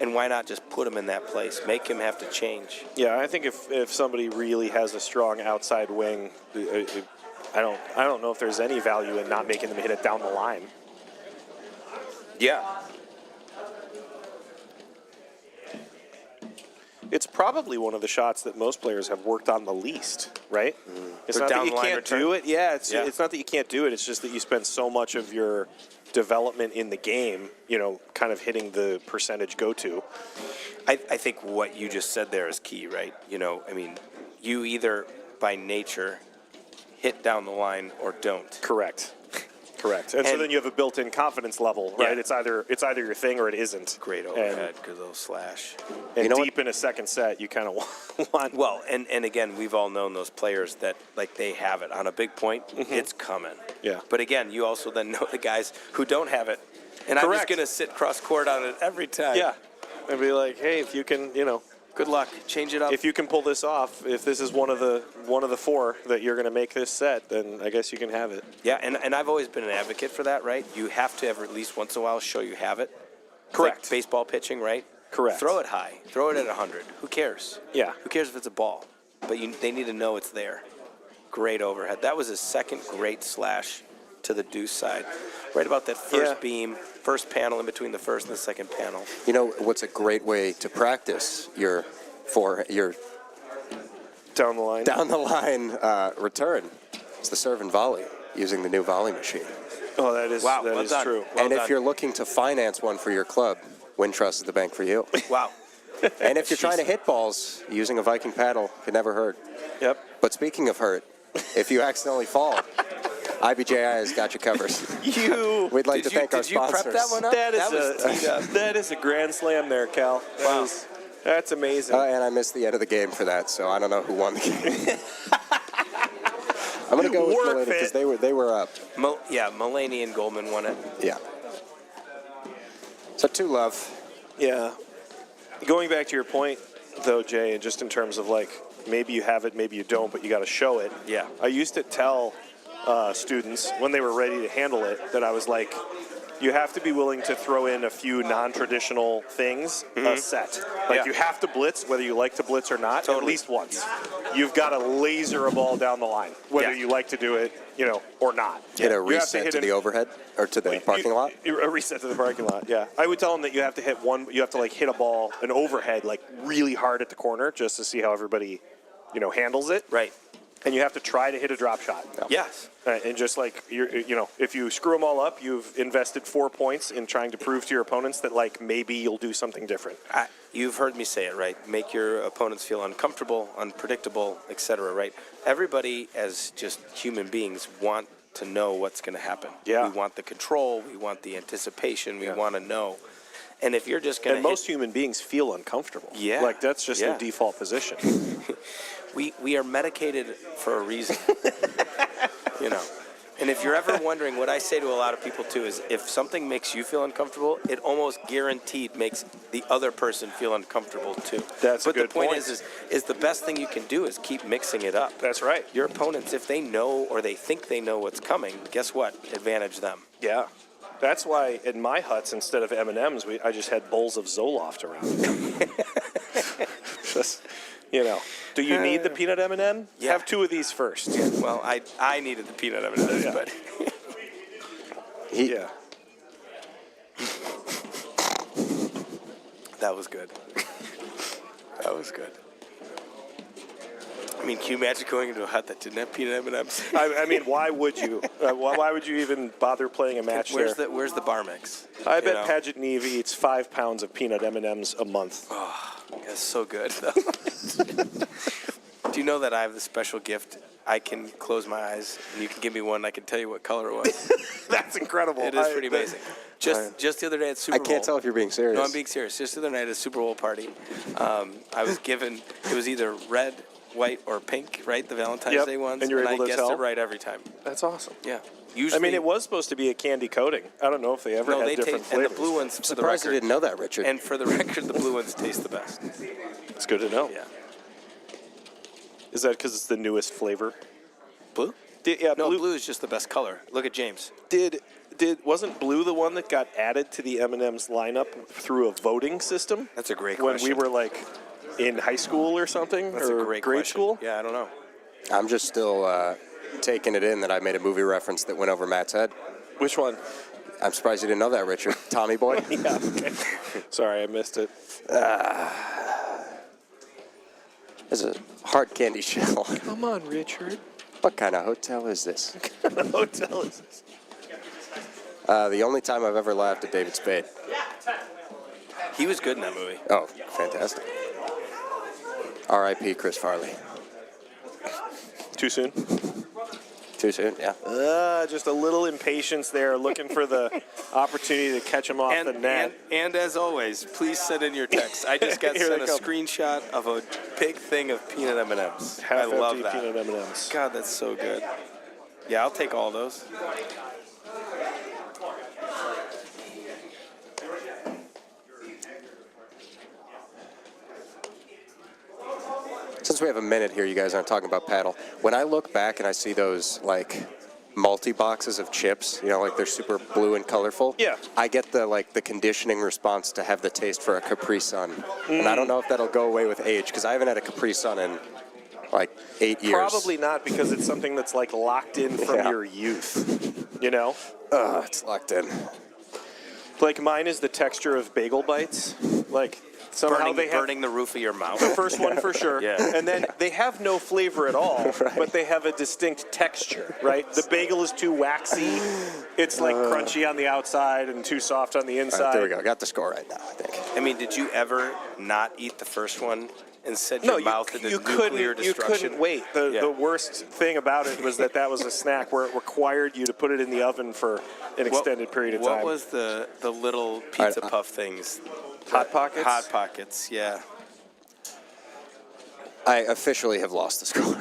And why not just put him in that place? Make him have to change. yeah. I think if somebody really has a strong outside wing, I don't know if there's any value in not making them hit it down the line. Yeah. It's probably one of the shots that most players have worked on the least, right? It's The not that down you the line can't return? do it. Yeah, it's Yeah. not that you can't do it. It's just that you spend so much of your development in the game, kind of hitting the percentage go-to. I think what you just said there is key, right? You either by nature hit down the line or don't. Correct. And so And- then you have a built-in confidence level, right? Yeah. It's either your thing or it isn't. Great overhead, good little slash. And You know deep in a second set, you kind of want. Well, and again, we've all known those players that, like, they have it. On a big point, it's coming. Yeah. But again, you also then know the guys who don't have it. And I'm just Correct. going to sit cross-court on it every time. Yeah, and be like, hey, if you can, Good luck. Change it up. if you can pull this off, if this is one of the four that you're going to make this set, then I guess you can have it. Yeah, and I've always been an advocate for that, right? You have to at least once in a while show you have it. It's Correct. like baseball pitching, right? Correct. Throw it high. Throw it at 100. Who cares? Yeah. Who cares if it's a ball? But they need to know it's there. Great overhead. That was his second great slash to the deuce side. Right about that first Yeah. beam, first panel in between the first and the second panel. You know what's a great way to practice your Down the line. down the line return? It's the serve and volley using the new volley machine. Oh, that is Wow, that well is done. true. Well and if done. you're looking to finance one for your club, Wintrust is the bank for you. Wow. And if you're trying to hit balls, using a Viking paddle can never hurt. Yep. But speaking of hurt, if you accidentally fall, IBJI has got you covered. We'd like to thank our did you sponsors. prep that one up? That was teed up. that is a grand slam there, Cal. Wow. That's amazing. And I missed the end of the game for that, so I don't know who won the game. I'm going to go with Worth Mulaney because it. they were up. Mulaney and Goldman won it. Yeah. So 2-love. Yeah. Going back to your point, though, Jay, and just in terms of like maybe you have it, maybe you don't, but you got to show it. Yeah. I used to tell students when they were ready to handle it that I was like, you have to be willing to throw in a few non-traditional things a set. Like Yeah. you have to blitz, whether you like to blitz or not, at Totally. least once. You've got to laser a ball down the line, whether Yeah. you like to do it, or not. Hit a You have reset hit to the overhead or to the parking lot. A reset to the parking lot. Yeah, I would tell them that you have to hit one. You have to hit a ball, an overhead, really hard at the corner, just to see how everybody, handles it. Right. And you have to try to hit a drop shot. Yes. And just if you screw them all up, you've invested 4 points in trying to prove to your opponents that maybe you'll do something different. You've heard me say it, right? Make your opponents feel uncomfortable, unpredictable, etc., right? Everybody, as just human beings, want to know what's going to happen. Yeah. We want the control. We want the anticipation. We want to know. And if you're just going And to most human beings feel uncomfortable. Yeah. That's just Yeah. their default position. we are medicated for a reason. And if you're ever wondering, what I say to a lot of people too is, if something makes you feel uncomfortable, it almost guaranteed makes the other person feel uncomfortable too. That's a but good the point point. is the best thing you can do is keep mixing it up. That's right. Your opponents, if they know or they think they know what's coming, guess what? Advantage them. Yeah. That's why in my huts, instead of M&Ms, I just had bowls of Zoloft around. Just, do you need the peanut M&M? Yeah. Have 2 of these first. Well, I needed the peanut M&Ms, Yeah. but Yeah. that was good. That was good. I mean, can you imagine going into a hut that didn't have peanut M&Ms? I mean, why would you? Why would you even bother playing a match Where's there? the bar mix? I You bet know? Paget Neve eats 5 pounds of peanut M&Ms a month. That's so good, though. Do you know that I have the special gift I can close my eyes and you can give me one and I can tell you what color it was. That's incredible. It is pretty amazing. Just the other day at Super I Bowl. can't tell if you're being serious. No, I'm being serious. Just the other night at a Super Bowl party, I was given, it was either red, white, or pink, right? The Valentine's Day ones. And you're able I to guessed tell? it right every time. That's awesome. Yeah. Usually, I mean, it was supposed to be a candy coating. I don't know if they ever no, had they different taste, and flavors. the blue ones, for the Surprised you record, didn't know that, Richard. and for the record, the blue ones taste the best. It's good to know. Yeah. Is that because it's the newest flavor? Blue? No, blue is just the best color. Look at James. Wasn't blue the one that got added to the M&M's lineup through a voting system? That's a great when question. we were like in high school or something, That's or a great grade question. school. Yeah, I don't know. I'm just still taking it in that I made a movie reference that went over Matt's head. Which one? I'm surprised you didn't know that, Richard. Tommy Boy. Yeah. Okay. Sorry, I missed it. There's a hard candy shell. Come on, Richard. What kind of hotel is this? What kind of hotel is this? The only time I've ever laughed at David Spade. He was good in that movie. Oh, fantastic. R.I.P. Chris Farley. Too soon? Too soon, yeah. Just a little impatience there, looking for the opportunity to catch him off the net. And as always, please send in your text. I just got Here sent they a come. screenshot of a big thing of peanut M&Ms. I Half love empty that. peanut M&Ms. God, that's so good. Yeah, I'll take all those. Since we have a minute here, you guys aren't talking about paddle. When I look back and I see those, like, multi-boxes of chips, you know, like they're super blue and colorful. Yeah. I get the conditioning response to have the taste for a Capri Sun. And I don't know if that'll go away with age, because I haven't had a Capri Sun in, like, 8 years. Probably not, because it's something that's like locked in from Yeah. your youth. You know? It's locked in. Like mine is the texture of bagel bites. Like somehow they have burning the roof of your mouth. the first one for sure. Yeah. And then they have no flavor at all, but they have a distinct texture, right? The bagel is too waxy. It's like crunchy on the outside and too soft on the All inside. right, there we go. Got the score right now, I think. I mean, did you ever not eat the first one and set No, your mouth into you nuclear destruction? couldn't wait. The worst thing about it was that was a snack where it required you to put it in the oven for an extended period of time. What was the little pizza puff things? Hot Pockets? Hot Pockets, yeah. I officially have lost the score.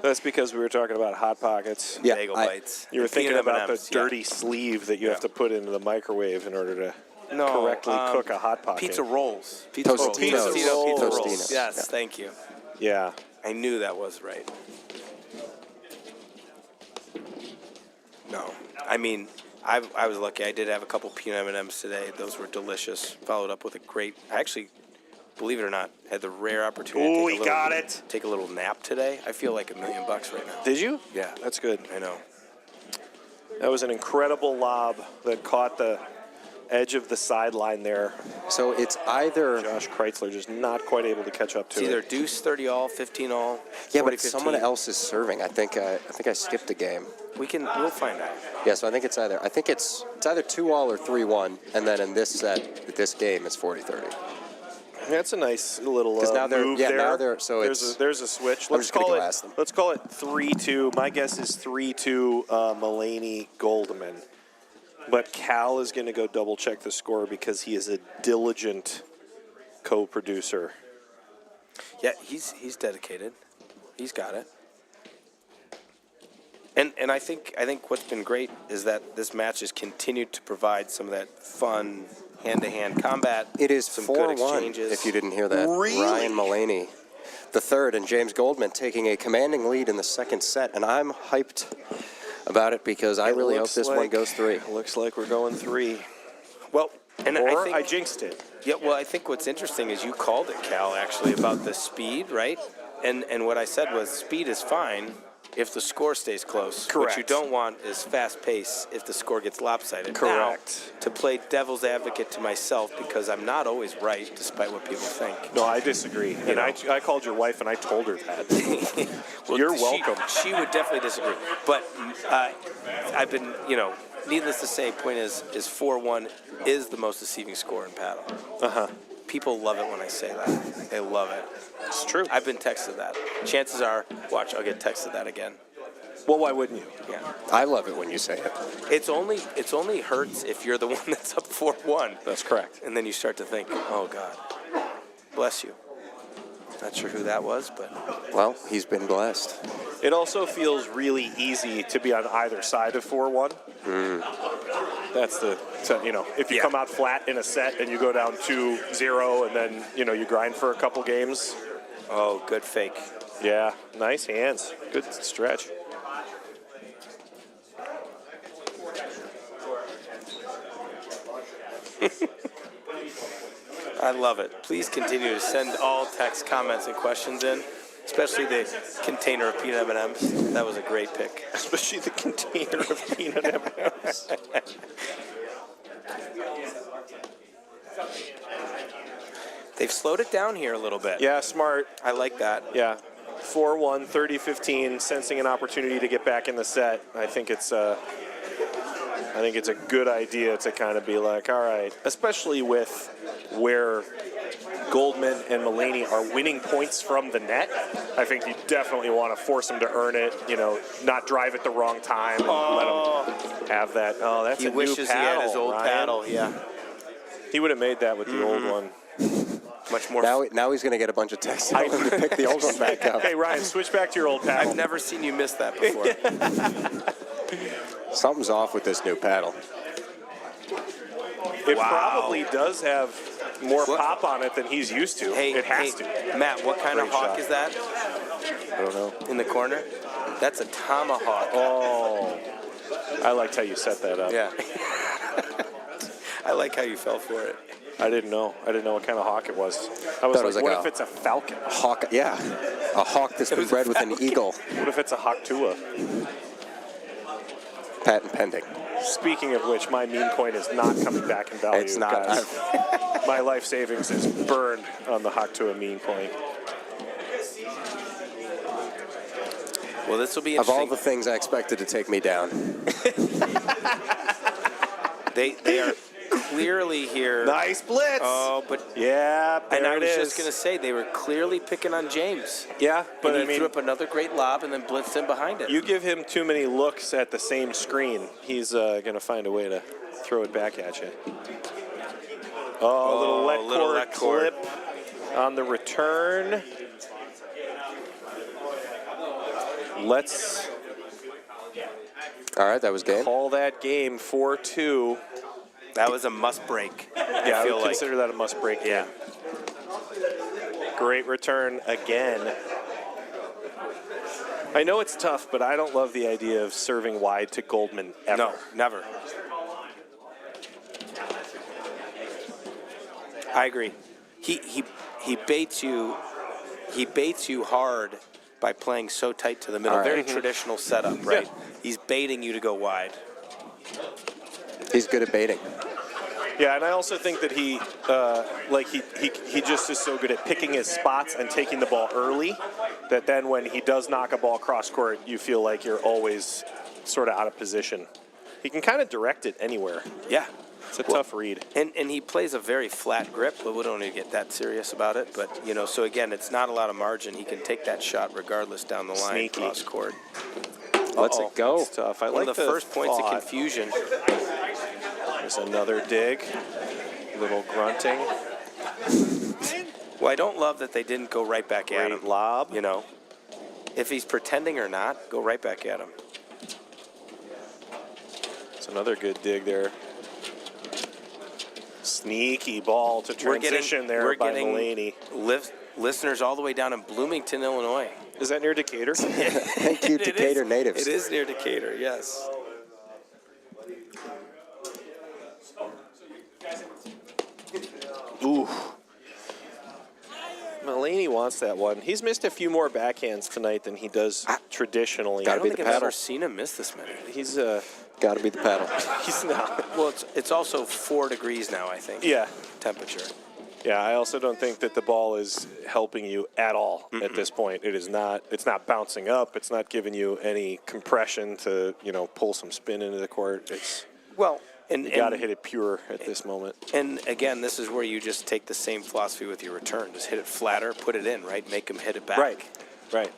That's because we were talking about Hot Pockets. Yeah, Bagel I- bites. You were And thinking peanut about the M&Ms, yeah. dirty sleeve that you have to put into the microwave in order to No, correctly cook a Hot Pocket. Pizza rolls. Tostinos. Pizza rolls. Tostinos. Yes, Yeah. thank you. Yeah. I knew that was right. No, I mean, I was lucky. I did have a couple peanut M&Ms today. Those were delicious. Followed up with a great. I actually, believe it or not, had the rare opportunity. Ooh, to we take a little, got it. Take a little nap today. I feel like $1 million right now. Did you? Yeah, That's good. I know. That was an incredible lob that caught the edge of the sideline there. So it's either... Josh Kreitzler just not quite able to catch up to It's either it. deuce 30 all, 15 all. Yeah, 40, but someone 15. else is serving. I think I skipped a game. We'll find out. Yeah, so I think it's either 2-all or 3-1, and then in this set, this game, it's 40-30. That's a nice little 'Cause now they're- move yeah, there. now they're- so there's it's- there's a switch. I'm just gonna go ask them. Let's call it 3-2. My guess is 3-2 Mulaney Goldman. But Cal is going to go double check the score because he is a diligent co-producer. Yeah, he's dedicated. He's got it. And I think what's been great is that this match has continued to provide some of that fun hand-to-hand combat. It is some good 4-1, exchanges. if you didn't hear that. Really? Ryan Mulaney, the third, and James Goldman taking a commanding lead in the second set, and I'm hyped about it because I really hope this one goes 3. Looks like we're going 3. Well, and Or I think I jinxed it. Yeah, well, I think what's interesting is you called it, Cal, actually, about the speed, right? And what I said was speed is fine if the score stays close. What you Correct. don't want is fast pace if the score gets lopsided. Correct. Now, to play devil's advocate to myself, because I'm not always right, despite what people think. No, I disagree. And I called your wife and I told her that. Well, You're welcome. She would definitely disagree. But I've been, needless to say, point is 4-1 is the most deceiving score in paddle. Uh-huh. people love it when I say that. They love it. It's true. I've been texted that. Chances are, watch, I'll get texted that again. Well, why wouldn't you? Yeah. I love it when you say it. It's only hurts if you're the one that's up 4-1. That's correct. And then you start to think, oh, God, bless you. Not sure who that was, but... Well, he's been blessed. It also feels really easy to be on either side of 4-1. That's if you come out flat in a set and you go down 2-0 and then, you grind for a couple games. Oh, good fake. Yeah, nice hands. Good stretch. I love it. Please continue to send all text comments and questions in, especially the container of peanut M&Ms. That was a great pick. Especially the container of peanut M&Ms. They've slowed it down here a little bit. Yeah, smart. I like that. Yeah. 4-1, 30-15, sensing an opportunity to get back in the set. I think it's a good idea to kind of be like, all right, especially with where Goldman and Mulaney are winning points from the net. I think you definitely want to force them to earn it, not drive it the wrong time and let them have that. Oh, that's he a new wishes paddle, he had his old Ryan. paddle, yeah. He would have made that with the old one. Much more. Now he's going to get a bunch of texts telling him to pick the old one back up. Hey, Ryan, switch back to your old paddle. I've never seen you miss that before. Something's off with this new paddle. It probably does have more pop on it than he's used to. It has to. Matt, what kind of Great hawk shot. is that I don't know. in the corner? That's a tomahawk. Oh, I liked how you set that up. Yeah. I like how you fell for it. I didn't know. I didn't know what kind of hawk it was. I was Thought it like, was like what a if it's a falcon? Hawk, yeah. A hawk that's been bred with an eagle. What if it's a hawk-tua? Patent pending. Speaking of which, my meme coin is not coming back in value. It's not. Guys. My life savings is burned on the hawk-tua meme coin. Well, this will be Of interesting. all the things I expected to take me down. They are clearly here. Nice blitz. Oh, but Yeah, there and I it was is. just going to say, they were clearly picking on James. Yeah, but And I he mean, threw up another great lob and then blitzed him behind it. you give him too many looks at the same screen, he's going to find a way to throw it back at you. Oh, a little let court clip on the return. Let's All right, that was game. call that game 4-2. That was a must break. Yeah, I feel would like. consider that a must break game. Yeah. Great return again. I know it's tough, but I don't love the idea of serving wide to Goldman ever. No, never. I agree. He baits you. He baits you hard by playing so tight to the middle. All right. Very traditional setup, right? Yeah. He's baiting you to go wide. He's good at baiting. Yeah, and I also think that he just is so good at picking his spots and taking the ball early that then when he does knock a ball cross court, you feel like you're always sort of out of position. He can kind of direct it anywhere. Yeah. It's a tough read. And he plays a very flat grip, but we don't need to get that serious about it. But, so again, it's not a lot of margin. He can take that shot regardless down the line, Sneaky. cross court. Let's it go. That's tough. I One like of the first points of thought. confusion. There's another dig. Little grunting. Well, I don't love that they didn't go right back at him. Great lob. If he's pretending or not, go right back at him. It's another good dig there. Sneaky ball to transition we're by getting Mulaney. Listeners all the way down in Bloomington, Illinois. Is that near Decatur? Thank you, Decatur natives. It is near Decatur, yes. Ooh. Mulaney wants that one. He's missed a few more backhands tonight than he does traditionally. I Gotta don't be think the I've paddle. ever seen him miss this many. He's Got to be the paddle. he's not. Well, it's also 4 degrees now, I think. Yeah. Temperature. Yeah, I also don't think that the ball is helping you at all at this point. It is not. It's not bouncing up. It's not giving you any compression to pull some spin into the court. It's Well, You got to hit it pure at this moment. And again, this is where you just take the same philosophy with your return. Just hit it flatter, put it in, right? Make them hit it back. Right.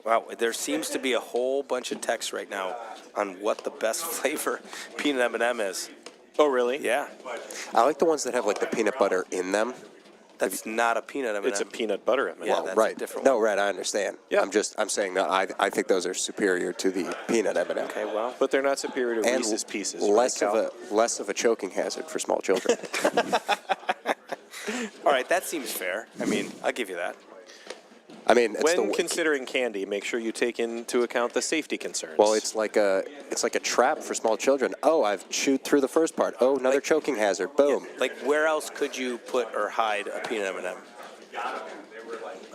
Wow, there seems to be a whole bunch of text right now on what the best flavor peanut M&M is. Oh, really? Yeah. I like the ones that have like the peanut butter in them. That's not a peanut M&M. It's a peanut butter M&M. Yeah, that's right. a different No, one. right. I understand. Yeah. I'm saying that I think those are superior to the peanut M&M. Okay, well. But they're not superior to And Reese's Pieces. less right, of less of a choking hazard for small children. All right, that seems fair. I mean, I'll give you that. I mean, it's When considering candy, make sure you take into account the safety concerns. well, it's like a trap for small children. Oh, I've chewed through the first part. Oh, another choking hazard. Boom. Like, where else could you put or hide a peanut M&M?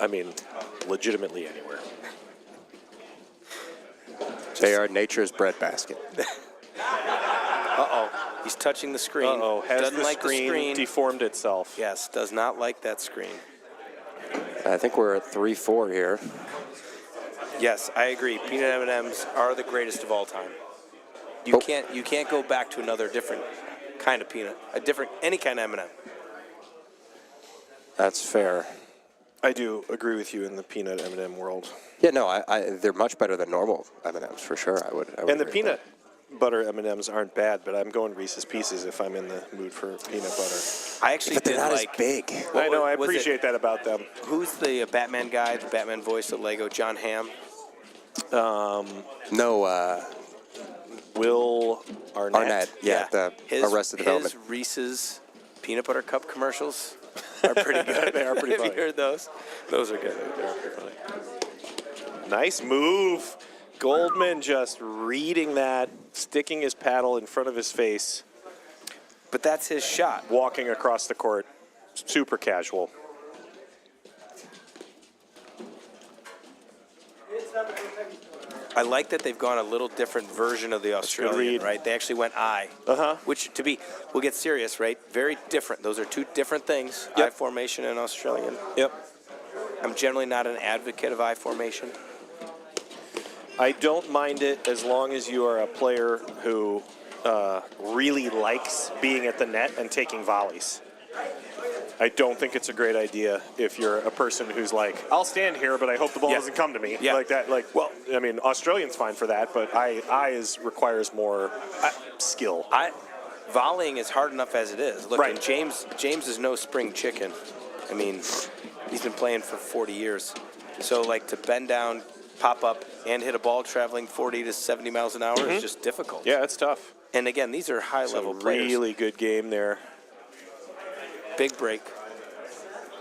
I mean, legitimately anywhere. They are nature's breadbasket. Uh-oh. He's touching the screen. Uh-oh. Has Doesn't the like screen the screen. deformed itself? Yes, does not like that screen. I think we're at 3-4 here. Yes, I agree. Peanut M&Ms are the greatest of all time. You can't go back to another different kind of peanut, any kind of M&M. That's fair. I do agree with you in the peanut M&M world. Yeah, no, they're much better than normal M&Ms for sure. I would And the agree with peanut butter M&Ms aren't bad, but I'm going Reese's Pieces if I'm in the mood for peanut butter. I actually that. But they're did not like. as big. I know, I was it- appreciate that about them. Who's the Batman guy, the Batman voice at Lego? John Hamm. No, Will Arnett. Arnett. Yeah, the Arrested Development. His Reese's peanut butter cup commercials are pretty good. They are pretty Have funny. you heard those? Those are good. They are pretty funny. Nice move. Goldman just reading that, sticking his paddle in front of his face, But that's his shot. walking across the court. Super casual. I like that they've gone a little different version of the Australian, read. right? They actually went I. Uh-huh. Which, we'll get serious, right? Very different. Those are two different things, Yep. I formation and Australian. Yep. I'm generally not an advocate of I formation. I don't mind it as long as you are a player who really likes being at the net and taking volleys. I don't think it's a great idea if you're a person who's like, I'll stand here, but I hope the ball Yeah. doesn't come to me. Yeah. Like that. Like, well, I mean, Australian's fine for that, but requires more skill. Volleying is hard enough as it is. Look, Right. and James is no spring chicken. I mean, he's been playing for 40 years. So, like, to bend down, pop up, and hit a ball traveling 40 to 70 miles an hour is just difficult. Yeah, it's tough. And again, these are high-level It's a players. really good game there. Big break.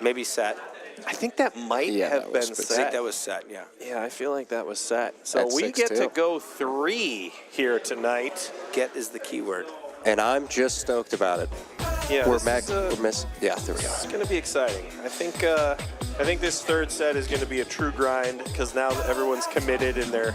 Maybe set. I think that might Yeah, have that been was I good. think set. that was set, yeah. Yeah, I feel like that was set. So That's we 6-2. get to go 3 here tonight. Get is the key word. And I'm just stoked about it. Yeah, We're this is, missing. Yeah, there we go. it's going to be exciting. I think this third set is going to be a true grind because now everyone's committed and they're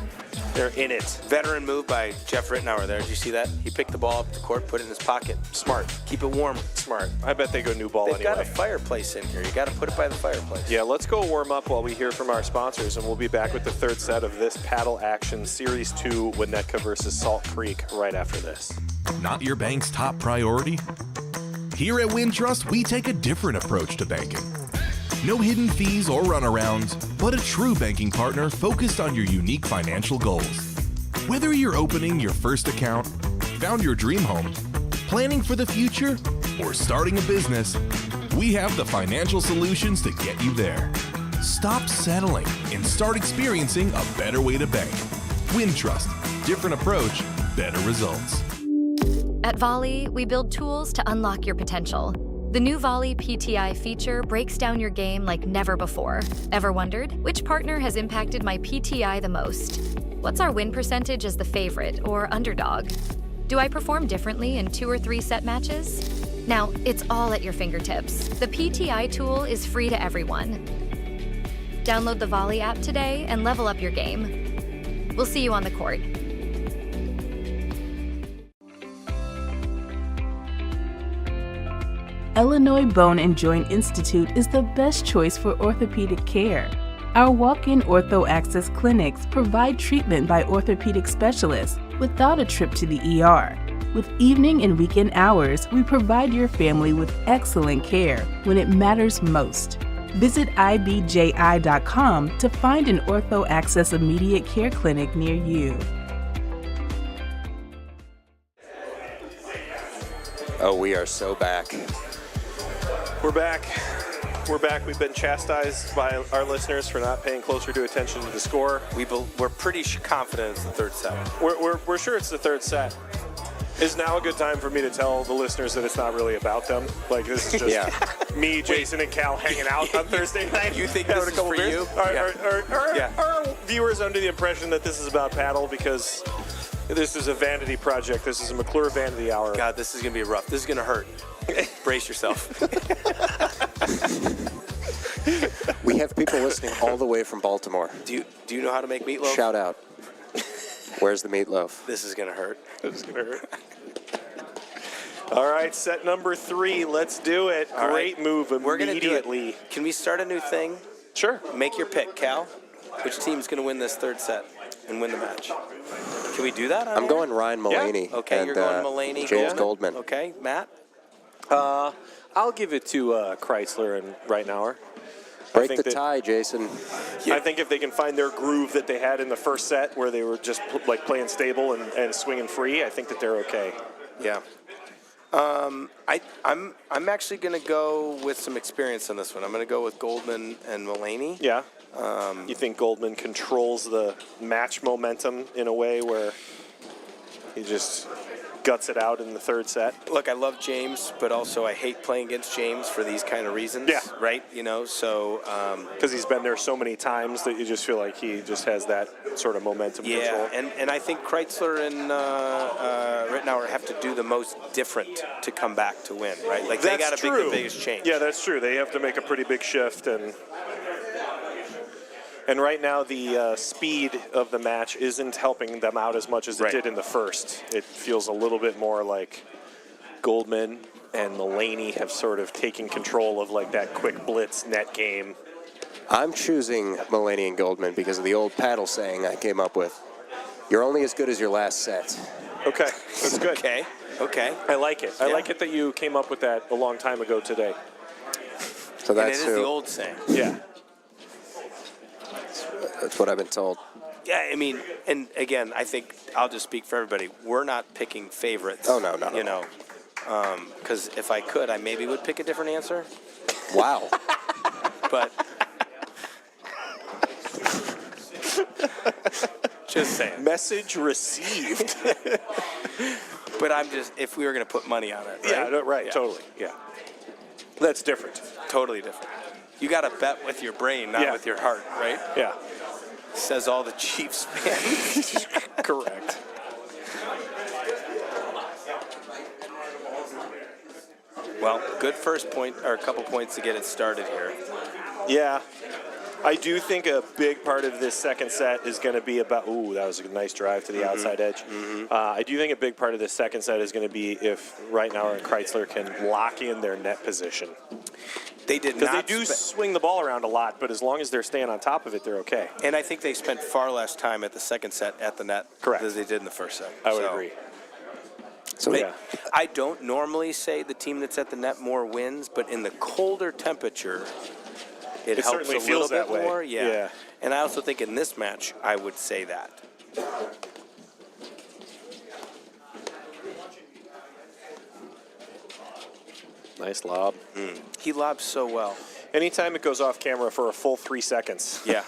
in it. Veteran move by Jeff Rittenauer there. Did you see that? He picked the ball up the court, put it in his pocket. Smart. Keep it warm. Smart. I bet they go new ball They've anyway. got a fireplace in here. You got to put it by the fireplace. Yeah, let's go warm up while we hear from our sponsors, and we'll be back with the third set of this paddle action Series 2 Winnetka versus Salt Creek right after this. Not your bank's top priority? Here at Wintrust, we take a different approach to banking. No hidden fees or runarounds, but a true banking partner focused on your unique financial goals. Whether you're opening your first account, found your dream home, planning for the future, or starting a business, we have the financial solutions to get you there. Stop settling and start experiencing a better way to bank. Wintrust, different approach, better results. At Volley, we build tools to unlock your potential. The new Volley PTI feature breaks down your game like never before. Ever wondered which partner has impacted my PTI the most? What's our win percentage as the favorite or underdog? Do I perform differently in 2 or 3 set matches? Now, it's all at your fingertips. The PTI tool is free to everyone. Download the Volley app today and level up your game. We'll see you on the court. Illinois Bone and Joint Institute is the best choice for orthopedic care. Our walk-in ortho access clinics provide treatment by orthopedic specialists without a trip to the ER. With evening and weekend hours, we provide your family with excellent care when it matters most. Visit ibji.com to find an Ortho Access immediate care clinic near you. Oh, we are so back. We're back. We're back. We've been chastised by our listeners for not paying closer to attention to the score. We're pretty confident it's the third set. We're sure it's the third set. Is now a good time for me to tell the listeners that it's not really about them? Like, this is just me, Jason, and Cal hanging out on Thursday night. You think this is for you? Are viewers under the impression that this is about paddle because this is a vanity project? This is a McClure Vanity Hour. God, this is going to be rough. This is going to hurt. Brace yourself. We have people listening all the way from Baltimore. Do you know how to make meatloaf? Shout out. Where's the meatloaf? This is going to hurt. This is going to hurt. All right, set number 3. Let's do it. All Great right. move We're going to do immediately. it. Can we start a new thing? Sure. Make your pick, Cal. Which team's going to win this third set and win the match? Can we do that? I'm going Ryan Mullaney. Okay, and, you're going Mullaney. James Goldman. Okay, Matt? I'll give it to Chrysler and Reitenauer. Break the tie, Jason. I think if they can find their groove that they had in the first set where they were just playing stable and swinging free, I think that they're okay. Yeah. I'm actually going to go with some experience on this one. I'm going to go with Goldman and Mullaney. Yeah. You think Goldman controls the match momentum in a way where he just guts it out in the third set? Look, I love James, but also I hate playing against James for these kind of reasons. Yeah. Right? You know, so... Because he's been there so many times that you just feel like he just has that sort of momentum control. Yeah, and I think Chrysler and Rittenauer have to do the most different to come back to win, right? Like, they got to make the biggest change. Yeah, that's true. They have to make a pretty big shift, and right now, the speed of the match isn't helping them out as much as it did in the first. It feels a little bit more like Goldman and Mullaney have sort of taken control of like that quick blitz net game. I'm choosing Mullaney and Goldman because of the old paddle saying I came up with. You're only as good as your last set. Okay, that's good. Okay. I like it. I like it that you came up with that a long time ago today. So that's and it is the old saying. Yeah. That's what I've been told. Yeah, I mean, and again, I think I'll just speak for everybody. We're not picking favorites. Oh, no. You know, because if I could, I maybe would pick a different answer. Wow. But just saying. Message received. But I'm just, if we were going to put money on it. Right? Yeah, right, totally. Yeah. That's different. Totally different. You got to bet with your brain, not with your heart, right? Yeah. Says all the Chiefs fans. Correct. Well, good first point, or a couple points to get it started here. Yeah. I do think a big part of this second set is going to be about, that was a nice drive to the outside edge. I do think a big part of this second set is going to be if Reitenauer and Chrysler can lock in their net position. They did not. Because they do swing the ball around a lot, but as long as they're staying on top of it, they're okay. And I think they spent far less time at the second set at the net as they did in the first set. I would agree. So I don't normally say the team that's at the net more wins, but in the colder temperature, it helps certainly a feels little bit that way. more. Yeah. And I also think in this match, I would say that. Nice lob. He lobs so well. Anytime it goes off camera for a full 3 seconds. Yeah.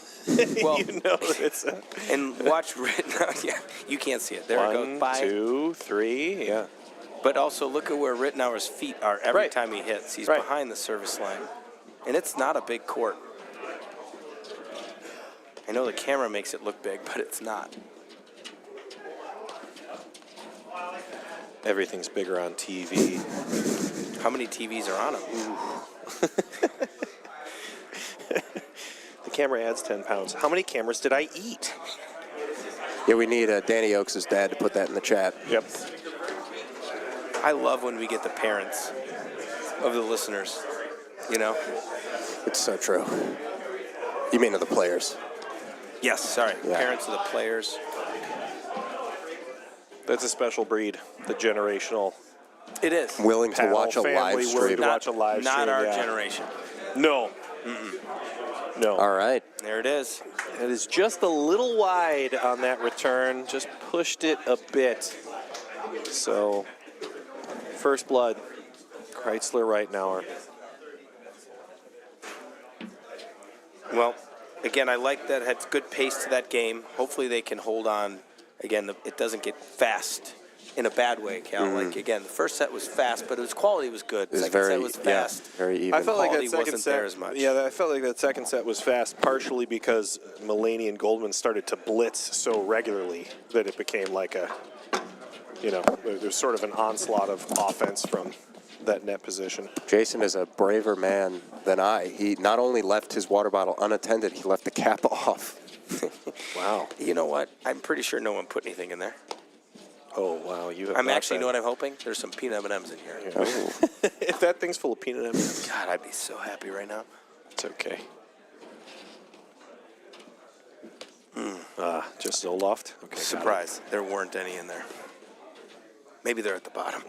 Well, you know that it's and watch Rittenauer. Yeah, you can't see it. There it goes. 1, By. 2, 3. Yeah. But also look at where Rittenauer's feet are every time he hits. He's behind the service line. And it's not a big court. I know the camera makes it look big, but it's not. Everything's bigger on TV. How many TVs are on him? The camera adds 10 pounds. How many cameras did I eat? Yeah, we need Danny Oaks' dad to put that in the chat. Yep. I love when we get the parents. of the listeners. You know? It's so true. You mean of the players? Yes, sorry. Yeah. Parents of the players. That's a special breed, the generational. It is. Willing to Panel watch a family live willing stream. to watch a live Not stream, our yeah. generation. No. No. All right. There it is. It is just a little wide on that return. Just pushed it a bit. So, first blood. Kreitzler, Reitenauer. Well, again, I like that. Had good pace to that game. Hopefully they can hold on. Again, it doesn't get fast in a bad way, Cal. Like, again, the first set was fast, but its quality was good. It was Second very, set was fast. very even. I felt like that Quality second wasn't set there as much. Yeah, I felt like that second set was fast, partially because Mulaney and Goldman started to blitz so regularly that it became like a, there was sort of an onslaught of offense from that net position. Jason is a braver man than I. He not only left his water bottle unattended, he left the cap off. Wow. You know what? I'm pretty sure no one put anything in there. Oh, wow. You have I'm not actually, you know been- what I'm hoping? There's some peanut M&Ms in here. If that thing's full of peanut M&Ms, God, I'd be so happy right now. it's okay. Just Zoloft? Okay. got it. Surprise. There weren't any in there. Maybe they're at the bottom.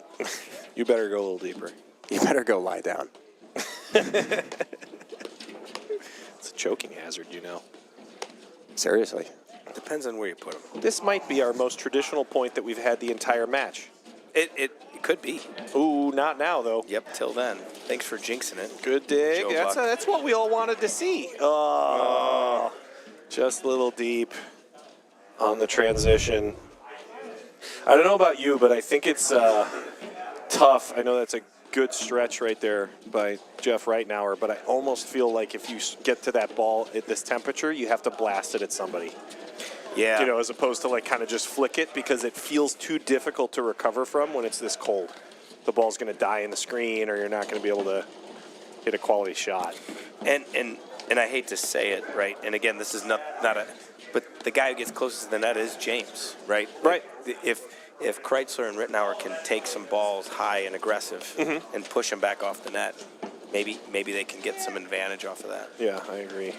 You better go a little deeper. You better go lie down. It's a choking hazard, you know. Seriously. Depends on where you put them. This might be our most traditional point that we've had the entire match. It could be. Ooh, not now, though. Yep, till then. Thanks for jinxing it. Good dig. Joe Buck. That's what we all wanted to see. Oh, just a little deep on the transition. I don't know about you, but I think it's tough. I know that's a good stretch right there by Jeff Reitenauer, but I almost feel like if you get to that ball at this temperature, you have to blast it at somebody. Yeah. You know, as opposed to like kind of just flick it, because it feels too difficult to recover from when it's this cold. The ball's going to die in the screen, or you're not going to be able to hit a quality shot. And I hate to say it, right? And again, this is not a, but the guy who gets closest to the net is James, right? Right. If Kreitzler and Rittenauer can take some balls high and aggressive and push them back off the net, maybe they can get some advantage off of that. Yeah, I agree.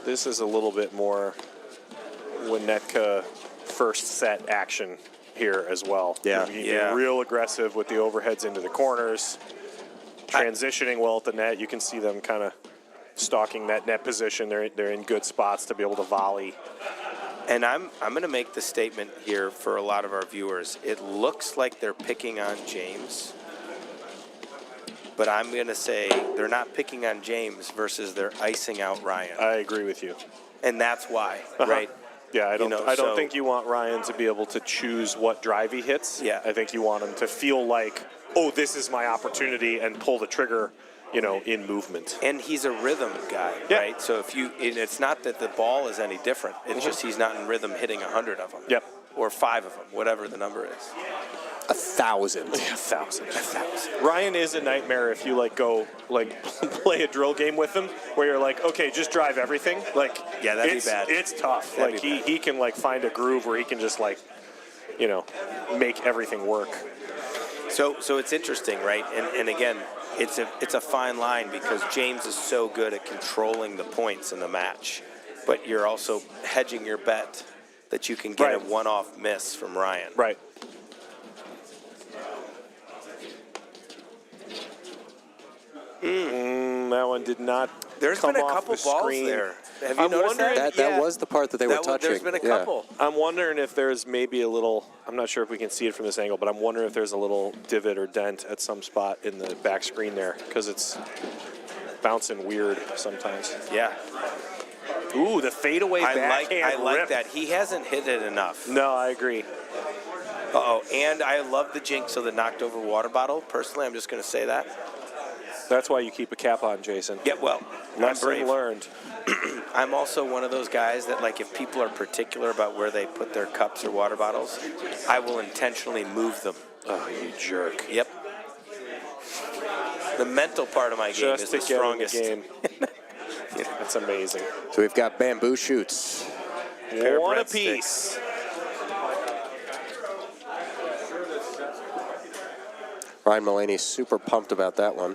This is a little bit more Winnetka first set action here as well. Yeah. You Yeah. get real aggressive with the overheads into the corners, transitioning well at the net. You can see them kind of stalking that net position. They're in good spots to be able to volley. And I'm going to make the statement here for a lot of our viewers. It looks like they're picking on James, but I'm going to say they're not picking on James versus they're icing out Ryan. I agree with you. And that's why, right? Yeah, I don't so- think you want Ryan to be able to choose what drive he hits. Yeah. I think you want him to feel like, oh, this is my opportunity, and pull the trigger, in movement. And he's a rhythm guy, Yeah. right? So and it's not that the ball is any different. It's just he's not in rhythm hitting 100 of them. Yep. Or 5 of them, whatever the number is. 1,000. 1,000. Ryan is a nightmare if you go play a drill game with him where you're like, okay, just drive everything. Yeah, that'd be bad. It's tough. That'd be bad. He can find a groove where he can just make everything work. So it's interesting, right? And again, it's a fine line because James is so good at controlling the points in the match, but you're also hedging your bet that you can get a one-off miss from Ryan. Right. That one did not. There's come been a off couple the balls screen. there. Have you I'm noticed wondering- that? That was the part that they were touching. There's been a Yeah. couple. I'm wondering if there's maybe a little, I'm not sure if we can see it from this angle, but I'm wondering if there's a little divot or dent at some spot in the back screen there, because it's bouncing weird sometimes. Yeah. Ooh, the fadeaway I backhand like rip. that. He hasn't hit it enough. No, I agree. Uh-oh. And I love the jinx of the knocked over water bottle. Personally, I'm just going to say that. That's why you keep a cap on, Jason. Yeah, well, I'm Lesson brave. learned. I'm also one of those guys that, if people are particular about where they put their cups or water bottles, I will intentionally move them. Oh, you jerk. Yep. The mental part of my game Just is to the get strongest. in the game. That's amazing. So we've got bamboo shoots. Pair of One breadsticks. apiece. Ryan Mullaney's super pumped about that one.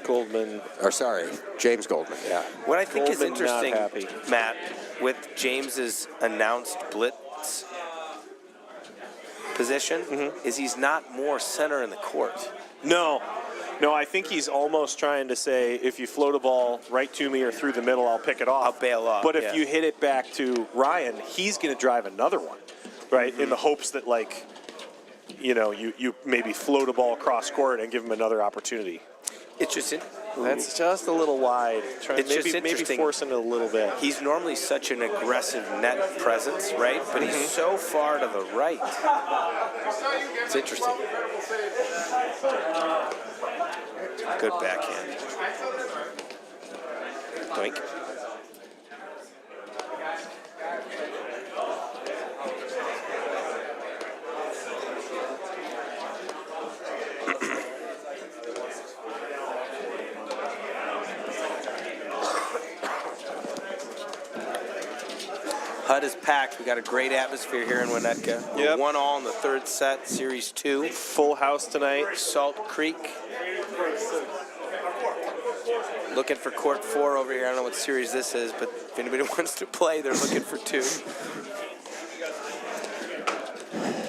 Goldman. Or sorry, James Goldman, yeah. What I think is Goldman not interesting, happy. Matt, with James's announced blitz position is he's not more center in the court. No, I think he's almost trying to say, if you float a ball right to me or through the middle, I'll pick it off. I'll bail off. But if you hit it back to Ryan, he's going to drive another one, right? In the hopes that, like, you maybe float a ball across court and give him another opportunity. It's just That's just a little wide. Maybe forcing it a little bit. He's normally such an aggressive net presence, right? But he's so far to the right. It's interesting. Good backhand. Doink. HUD is packed. We got a great atmosphere here in Winnetka. Yep. 1-1 in the third set, Series 2. Full house tonight. Salt Creek. Looking for court 4 over here. I don't know what series this is, but if anybody wants to play, they're looking for 2.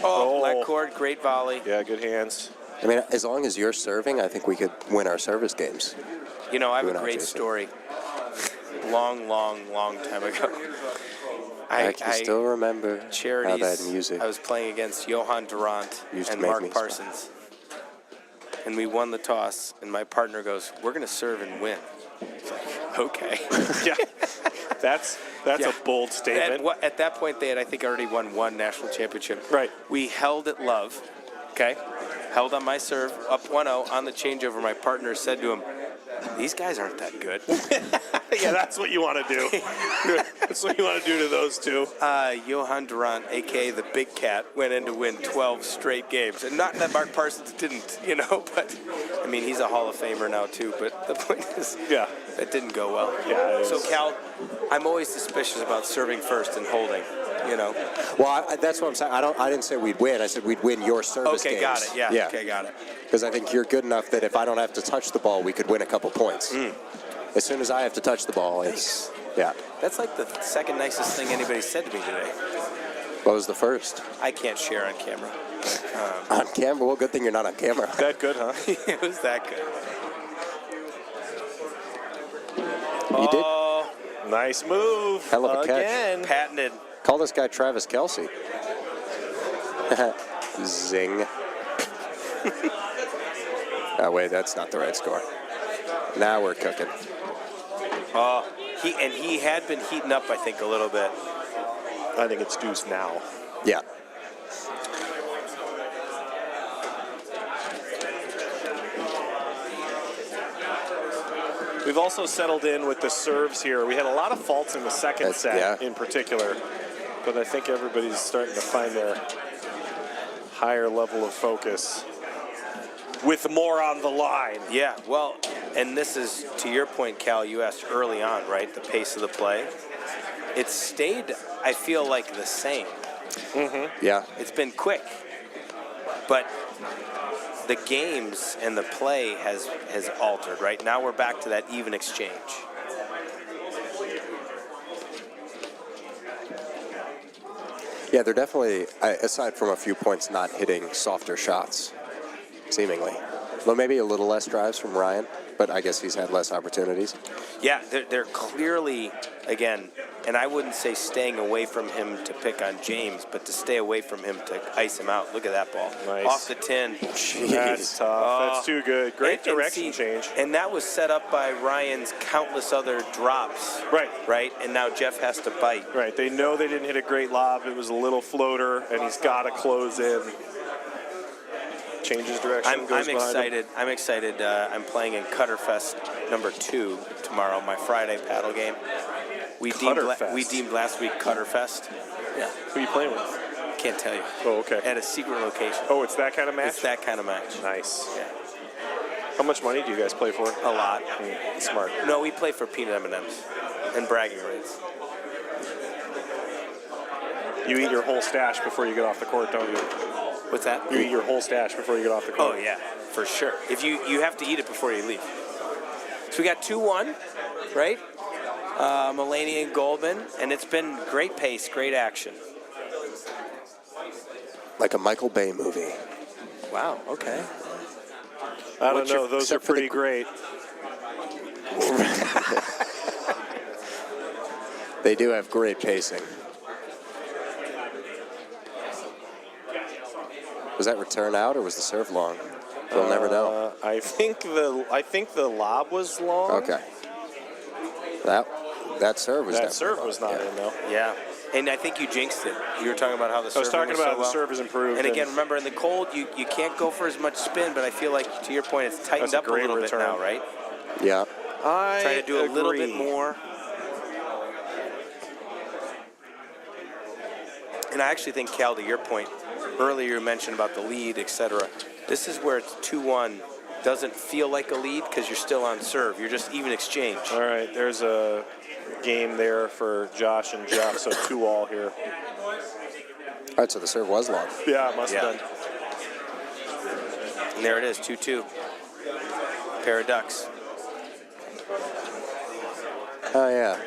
Black court, great volley. Yeah, good hands. I mean, as long as you're serving, I think we could win our service games. You know, I have a great story. Long time ago. I can still remember charities, how that music. I was playing against Johan Durant and Mark Parsons. And we won the toss, and my partner goes, "We're going to serve and win." It's like, okay. Yeah. That's a bold statement. At that point, they had, I think, already won 1 national championship. Right. We held at love, okay? Held on my serve, up 1-0. On the changeover, my partner said to him, "These guys aren't that good." Yeah, that's what you want to do. That's what you want to do to those two. Johan Durant, a.k.a. the Big Cat, went in to win 12 straight games. And not that Mark Parsons didn't, but, I mean, he's a Hall of Famer now, too. But the point is, that didn't go well. Yeah, so, Cal, I'm always suspicious about serving first and holding, Well, that's what I'm saying. I didn't say we'd win. I said we'd win your service games. Okay, got it. Yeah. Okay, got it. Because I think you're good enough that if I don't have to touch the ball, we could win a couple points. As soon as I have to touch the ball, it's, That's like the second nicest thing anybody said to me today. What was the first? I can't share on camera. On camera? Well, good thing you're not on camera. That good, huh? It was that good. You did? Nice move. Hell of a Again. catch. Patented. Call this guy Travis Kelce. Zing. Oh, wait, that's not the right score. Now we're cooking. He had been heating up, I think, a little bit. I think it's deuce now. Yeah. We've also settled in with the serves here. We had a lot of faults in the second set in particular, but I think everybody's starting to find their higher level of focus with more on the line. Yeah, well, and this is, to your point, Cal, you asked early on, right, the pace of the play. It's stayed, I feel like, the same. Yeah. It's been quick, but the games and the play has altered, right? Now we're back to that even exchange. Yeah, they're definitely, aside from a few points, not hitting softer shots, seemingly. Well, maybe a little less drives from Ryan, but I guess he's had less opportunities. Yeah, they're clearly, again, and I wouldn't say staying away from him to pick on James, but to stay away from him to ice him out. Look at that ball. Nice. Off the 10. Jeez. That's tough. That's too good. Great direction change. And that was set up by Ryan's countless other drops. Right? And now Jeff has to bite. Right. They know they didn't hit a great lob. It was a little floater, and he's got to close in. Changes direction. I'm excited. I'm excited. I'm playing in Cutterfest number 2 tomorrow, my Friday paddle game. We deemed last week Cutterfest. Yeah. Who are you playing with? Can't tell you. Oh, okay. At a secret location. Oh, it's that kind of match? It's that kind of match. Nice. Yeah. How much money do you guys play for? A lot. Smart. No, we play for peanut M&Ms and bragging rights. You eat your whole stash before you get off the court, don't you? What's that? You eat your whole stash before you get off the court. Oh, yeah, for sure. If you have to eat it before you leave. So we got 2-1, right? Mulaney and Goldman, and it's been great pace, great action. Like a Michael Bay movie. Wow, okay. I don't know. Those are pretty great. They do have great pacing. Was that return out or was the serve long? We'll never know. I think the lob was long. Okay. That serve was That definitely serve long. was not in though. Yeah, and I think you jinxed it. You were talking about how the serve I was talking was about so the well. serve is improved. And again, remember, in the cold, you can't go for as much spin, but I feel like, to your point, it's tightened That's a up a great little return. bit now, right? Yeah. Trying to do a little bit more. And I actually think, Cal, to your point, earlier you mentioned about the lead, etc. This is where it's 2-1. Doesn't feel like a lead because you're still on serve. You're just even exchange. All right, there's a game there for Josh and Jeff, so 2-all here. All right, so the serve was long. Yeah, it must have been. And there it is, 2-2. Pair of ducks. Oh, yeah.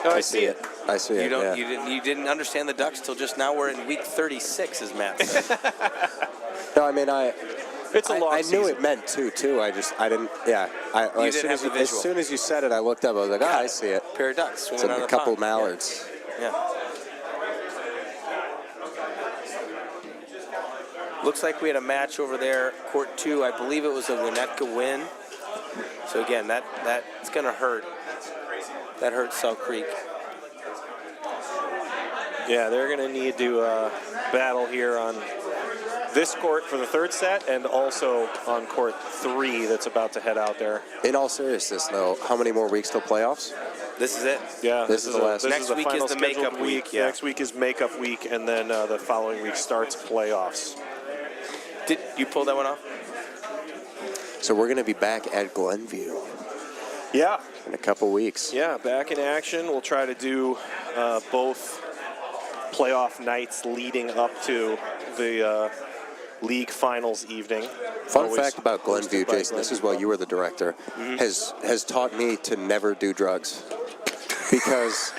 Oh, I see it. I see it, yeah. You didn't understand the ducks till just now. We're in week 36, as Matt said. No, I mean, It's a long I knew season. it meant too. I didn't, yeah. As soon as you said it, I looked up. I was like, I see it. Pair of ducks. It's swimming on a the couple pond. mallards. Yeah. Looks like we had a match over there, court 2. I believe it was a Winnetka win. So again, that's going to hurt. That hurts Salt Creek. Yeah, they're going to need to battle here on this court for the third set and also on court 3 that's about to head out there. In all seriousness, though, how many more weeks till playoffs? This is it. Yeah, This is the last. This Next is the week final is the scheduled makeup week, yeah. Next week is makeup week, and then the following week starts playoffs. Did you pull that one off? So we're going to be back at Glenview Yeah, in a couple weeks. yeah, back in action. We'll try to do both playoff nights leading up to the league finals evening. Fun Always fact about Glenview, hosted by Jason, this is while you were the director, has taught me to never do drugs. Because,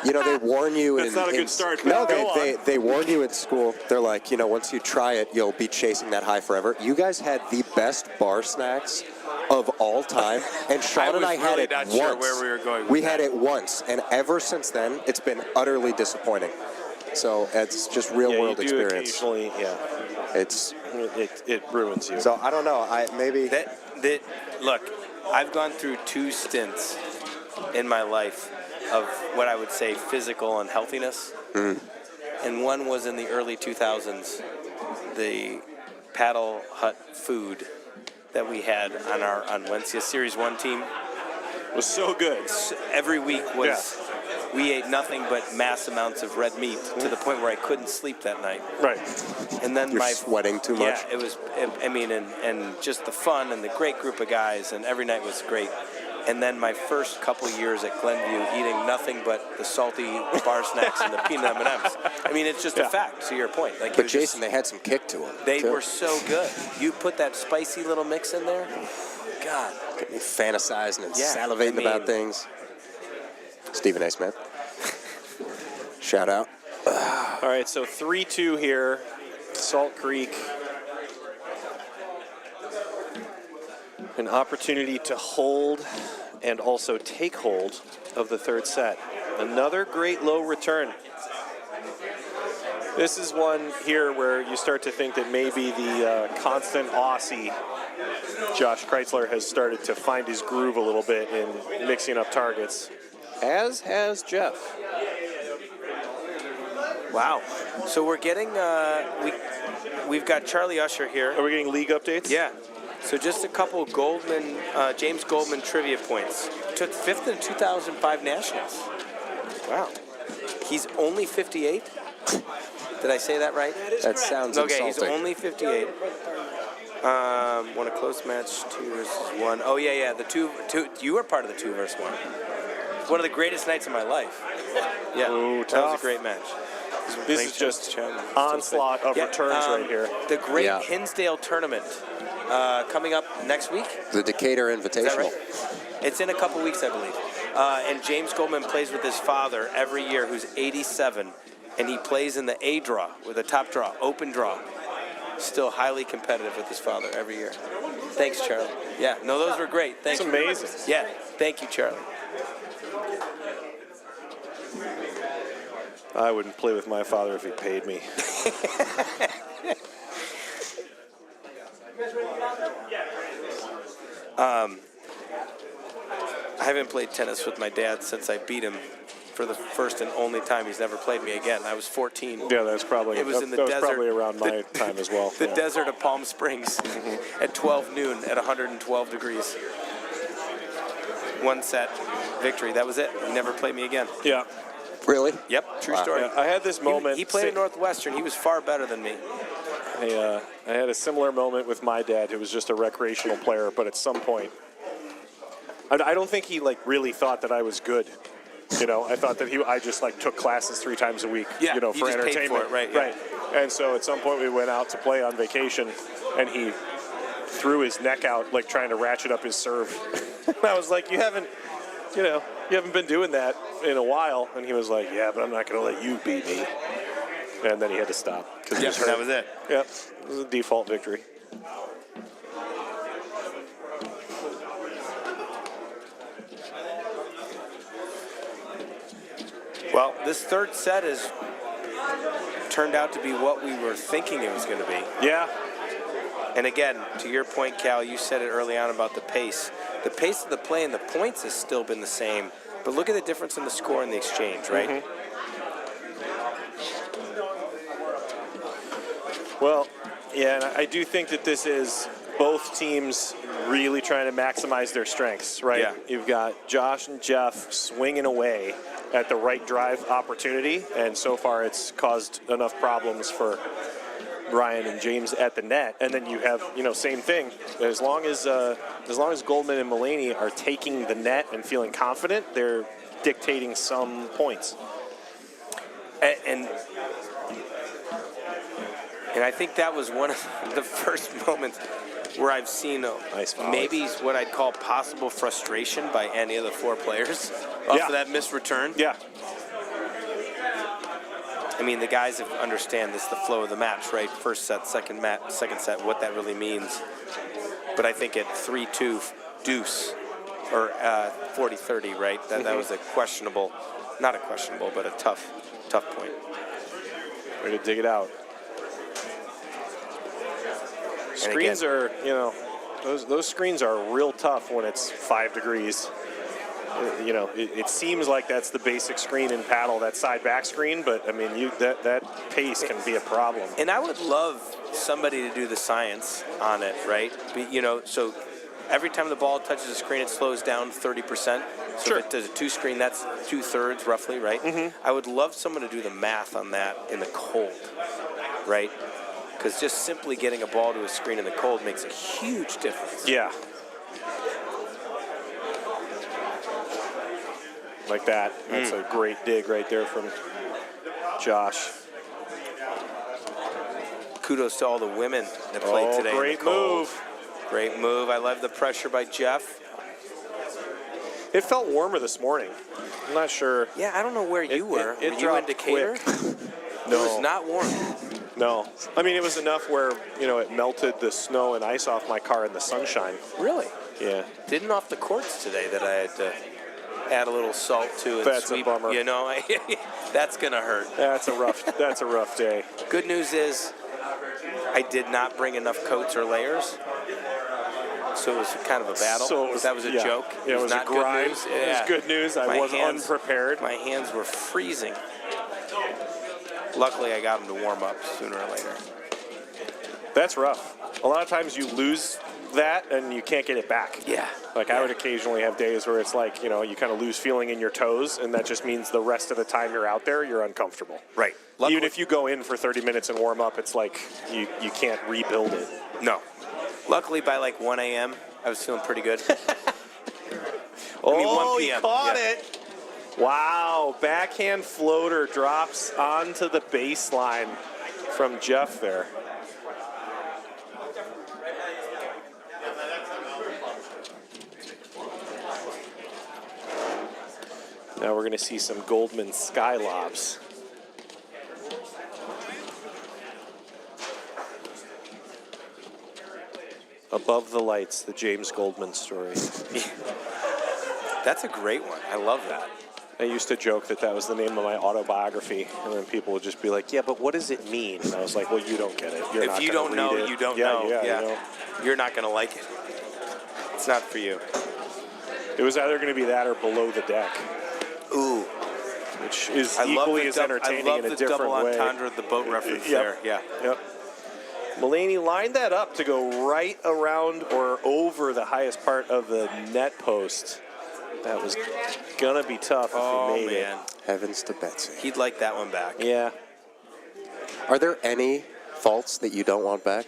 you know, they warn you. That's not a good start, No, but go on. they warn you in school. They're like, you know, once you try it, you'll be chasing that high forever. You guys had the best bar snacks of all time, and Sean and I had really it not once. sure where we were going with We that. had it once, and ever since then, it's been utterly disappointing. So it's just real Yeah, world you do experience. occasionally, yeah. It ruins you. So I don't know. Maybe. Look, I've gone through 2 stints in my life of what I would say physical unhealthiness. And one was in the early 2000s, the paddle hut food that we had on Valencia Series 1 team. was so good. Every week was, we ate nothing but mass amounts of red meat to the point where I couldn't sleep that night. Right. And then You're sweating too much? Yeah, it was, I mean, and just the fun and the great group of guys, and every night was great. And then my first couple years at Glenview, eating nothing but the salty bar snacks and the peanut M&Ms. I mean, it's just a fact, to your point. Like, But Jason, they had some kick to them. they were so good. You put that spicy little mix in there, God. Get me fantasizing and Yeah, salivating I mean- about things. Stephen A. Smith. Shout out. All right, so 3-2 here. Salt Creek. An opportunity to hold and also take hold of the third set. Another great low return. This is one here where you start to think that maybe the constant Aussie, Josh Kreitzler, has started to find his groove a little bit in mixing up targets, as has Jeff. Wow. So we're getting, we've got Charlie Usher here. Are we getting league updates? Yeah. So just a couple Goldman, James Goldman trivia points. Took 5th in 2005 Nationals. Wow. He's only 58. Did I say that right? That sounds Okay, insulting. he's only 58. Won a close match, 2 versus 1. Oh yeah, the two. You were part of the 2 versus 1. One of the greatest nights of my life. Yeah, Ooh, that was tough. a great match. This is just onslaught of returns right here. The Great Hinsdale Tournament coming up next week. The Decatur Invitational. Is that right? It's in a couple weeks, I believe. And James Goldman plays with his father every year, who's 87, and he plays in the A draw, with a top draw, open draw. Still highly competitive with his father every year. Thanks, Charlie. Yeah, no, those were great. Thank you. It's amazing. Yeah, thank you, Charlie. I wouldn't play with my father if he paid me. I haven't played tennis with my dad since I beat him for the first and only time. He's never played me again. I was 14. Yeah, that's probably. It was in the that was desert. probably around my time as well. The desert of Palm Springs at 12 noon at 112 degrees. One set victory. That was it. He never played me again. Yeah. Really? Yep. True story. Yeah, I had this moment. He played at Northwestern. He was far better than me. I had a similar moment with my dad, who was just a recreational player, but at some point, I don't think he really thought that I was good. I thought that I just took classes 3 times a week. Yeah, for you just entertainment. paid for it, right? Yeah. Right. And so at some point we went out to play on vacation, and he threw his neck out trying to ratchet up his serve. And I was like, you haven't been doing that in a while. And he was like, yeah, but I'm not going to let you beat me. And then he had to stop because that was it. Yep, it was a default victory. Well, this third set has turned out to be what we were thinking it was going to be. Yeah. And again, to your point, Cal, you said it early on about the pace. The pace of the play and the points has still been the same, but look at the difference in the score and the exchange, right? Mm-hmm. Well, yeah, and I do think that this is both teams really trying to maximize their strengths, right? Yeah. You've got Josh and Jeff swinging away at the right drive opportunity, and so far it's caused enough problems for Ryan and James at the net. And then you have, same thing. As long as Goldman and Mulaney are taking the net and feeling confident, they're dictating some points. And I think that was one of the first moments where I've seen maybe what I'd call possible frustration by any of the 4 players off of that missed return. Yeah. I mean, the guys understand this, the flow of the match, right? First set, second set, what that really means. But I think at 3-2 deuce, or 40-30, right? That was a questionable, not a questionable, but a tough point. Way to dig it out. Screens are, those screens are real tough when it's 5 degrees. It seems like that's the basic screen in paddle, that side back screen, but I mean, that pace can be a problem. And I would love somebody to do the science on it, right? So every time the ball touches the screen, it slows down 30%. So if it does a 2 screen, that's 2/3 roughly, right? Mm-hmm. I would love someone to do the math on that in the cold, right? Because just simply getting a ball to a screen in the cold makes a huge difference. Yeah. Like that. That's a great dig right there from Josh. Kudos to all the women that played today. Great move. Great move. I love the pressure by Jeff. It felt warmer this morning. I'm not sure. Yeah, I don't know where you were. It were you in Decatur? No. It was not warm. No. I mean, it was enough where, it melted the snow and ice off my car in the sunshine. Really? Yeah. Didn't off the courts today that I had to add a little salt to and That's sweep. a bummer. That's going to hurt. That's a rough day. Good news is I did not bring enough coats or layers. So it was kind of a battle. That was a joke. Yeah, it was not a grind. good news. It was good news. I was unprepared. My hands were freezing. Luckily, I got them to warm up sooner or later. That's rough. A lot of times you lose that and you can't get it back. Yeah. I would occasionally have days where it's like, you kind of lose feeling in your toes, and that just means the rest of the time you're out there, you're uncomfortable. Right. Even if you go in for 30 minutes and warm up, it's like you can't rebuild it. No. Luckily, by 1 a.m., I was feeling pretty good. 1 p.m. He caught it. Wow, backhand floater drops onto the baseline from Jeff there. Now we're going to see some Goldman sky lobs. Above the lights, the James Goldman story. That's a great one. I love that. I used to joke that was the name of my autobiography, and then people would just be like, "Yeah, but what does it mean?" And I was like, "Well, you don't get it. You're If not you gonna don't know, read it." you don't Yeah, know. Yeah, Yeah. you know. You're not going to like it. It's not for you. It was either going to be that or Below the Deck, Ooh. which is I love equally the as dub- entertaining I love in a the different double way. entendre, the boat reference Yep. there. Yeah. Yep. Mulaney lined that up to go right around or over the highest part of the net post. That was gonna be tough if he made man. Heavens to Betsy. He'd like that one back. it. Yeah. Are there any faults that you don't want back?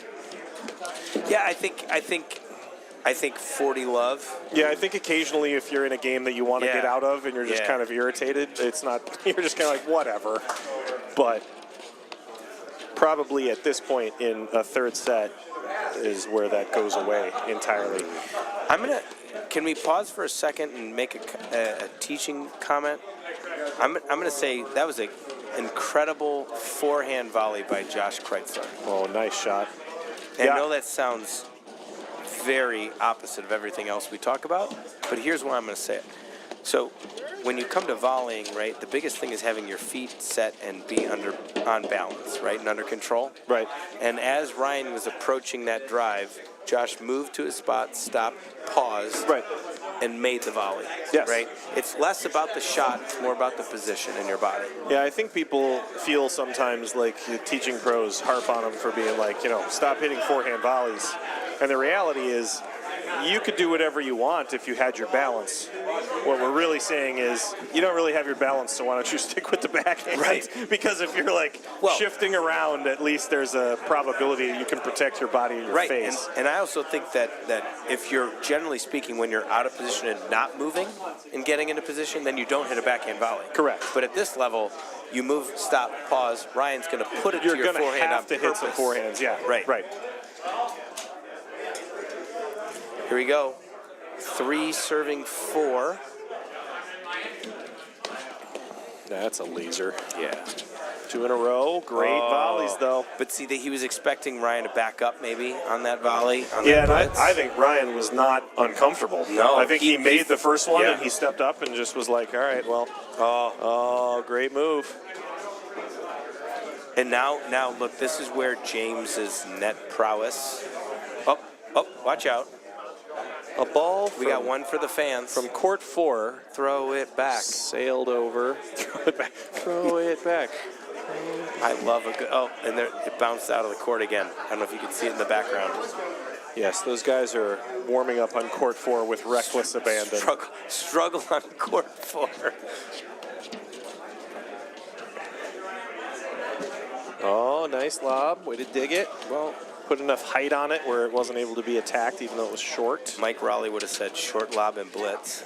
Yeah, I think 40 love. Yeah, I think occasionally if you're in a game that you want to Yeah. get out of and you're just Yeah. kind of irritated, it's not, you're just kind of like, whatever. But probably at this point in a third set is where that goes away entirely. Can we pause for a second and make a teaching comment? I'm gonna say that was an incredible forehand volley by Josh Kreitzler. Oh, nice shot. And Yeah. I know that sounds very opposite of everything else we talk about, but here's why I'm going to say it. So when you come to volleying, right, the biggest thing is having your feet set and be on balance, right, and under control. Right. And as Ryan was approaching that drive, Josh moved to his spot, stopped, paused, Right. and made the volley. Yes. Right? It's less about the shot, it's more about the position in your body. Yeah, I think people feel sometimes like teaching pros harp on them for being like, stop hitting forehand volleys. And the reality is, you could do whatever you want if you had your balance. What we're really saying is, you don't really have your balance, so why don't you stick with the backhand? Right. Because if you're shifting around, at least there's a probability that you can protect your body and your Right, face. and I also think that if you're, generally speaking, when you're out of position and not moving and getting into position, then you don't hit a backhand volley. Correct. But at this level, you move, stop, pause. Ryan's going to put it You're to your going to forehand have on to hit some purpose. forehands, yeah. Right. Right. Here we go. 3 serving 4. That's a laser. Yeah. 2 in a row. Great volleys, though. But see, that he was expecting Ryan to back up maybe on that volley. On Yeah, that and blitz. I think Ryan was not uncomfortable. No, I think he made the first one, yeah. and he stepped up and just was like, all right, well, oh, great move. And now, look, this is where James's net prowess. Oh, watch out. A ball We got one for the fans. from court 4. Throw it back. Sailed over. Throw it back. Throw it back. I love a good. Oh, and there, it bounced out of the court again. I don't know if you can see it in the background. Yes, those guys are warming up on court 4 with reckless abandon. Struggle on court 4. Oh, nice lob. Way to dig it. Well, put enough height on it where it wasn't able to be attacked, even though it was short. Mike Raleigh would have said short lob and blitz.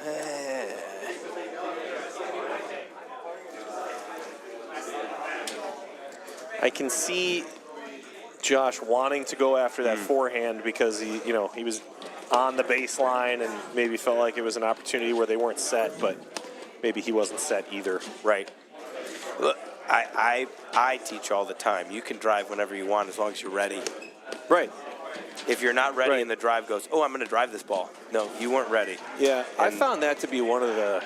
I can see Josh wanting to go after that forehand because he was on the baseline and maybe felt like it was an opportunity where they weren't set, but maybe he wasn't set either. Right. Look, I teach all the time. You can drive whenever you want as long as you're ready. Right. If you're not ready Right. and the drive goes, oh, I'm going to drive this ball. No, you weren't ready. Yeah, I And- found that to be one of the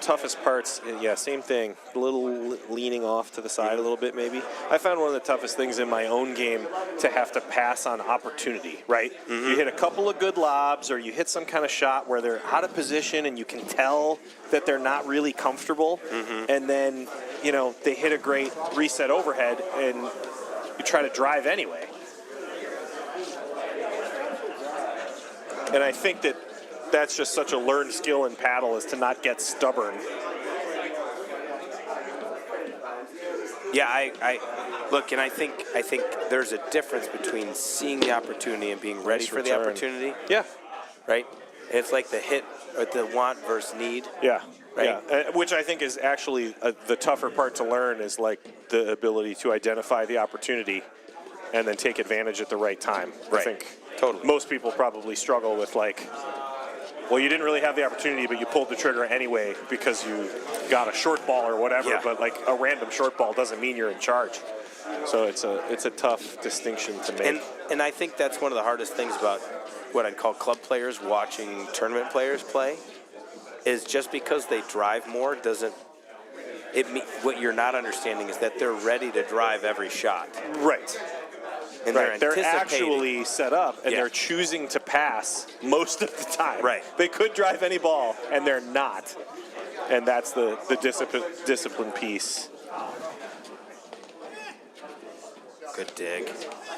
toughest parts. Yeah, same thing. A little leaning off to the side a little bit, maybe. I found one of the toughest things in my own game to have to pass on opportunity, right? You hit a couple of good lobs or you hit some kind of shot where they're out of position and you can tell that they're not really comfortable. And then, they hit a great reset overhead and you try to drive anyway. And I think that's just such a learned skill in paddle is to not get stubborn. Yeah, I look, and I think there's a difference between seeing the opportunity and being ready Nice for the return. opportunity, Yeah. right? It's like the hit or the want versus need. Yeah. right? Yeah, which I think is actually the tougher part to learn is like the ability to identify the opportunity and then take advantage at the right time. Right. I think Totally. most people probably struggle with like, well, you didn't really have the opportunity, but you pulled the trigger anyway because you got a short ball or whatever. Yeah. But like a random short ball doesn't mean you're in charge. So it's a tough distinction to make. And I think that's one of the hardest things about what I'd call club players watching tournament players play is just because they drive more doesn't what you're not understanding is that they're ready to drive every shot. Right. And Right. They're anticipating. actually set up, and Yeah. they're choosing to pass most of the time. Right. They could drive any ball, and they're not. And that's the discipline piece. Good dig.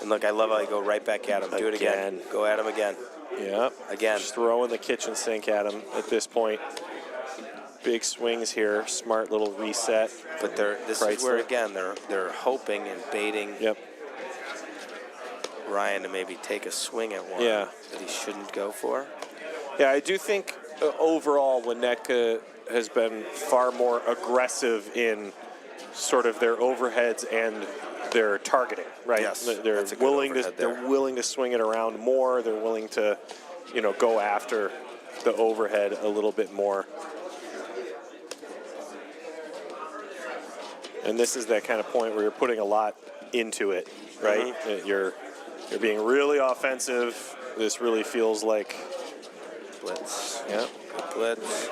And look, I love how you go right back at him. Do it again. Go at him again. Yeah. Again. Just throwing the kitchen sink at him at this point. Big swings here. Smart little reset. But this is where, again, they're hoping and baiting Yep. Ryan to maybe take a swing at one Yeah. that he shouldn't go for. Yeah, I do think overall Winnetka has been far more aggressive in sort of their overheads and their targeting, right? Yes, They're that's a good willing to overhead there. they're willing to swing it around more. They're willing to, go after the overhead a little bit more. And this is that kind of point where you're putting a lot into it, right? Mm-hmm. You're being really offensive. This really feels like Blitz. yeah. Good blitz.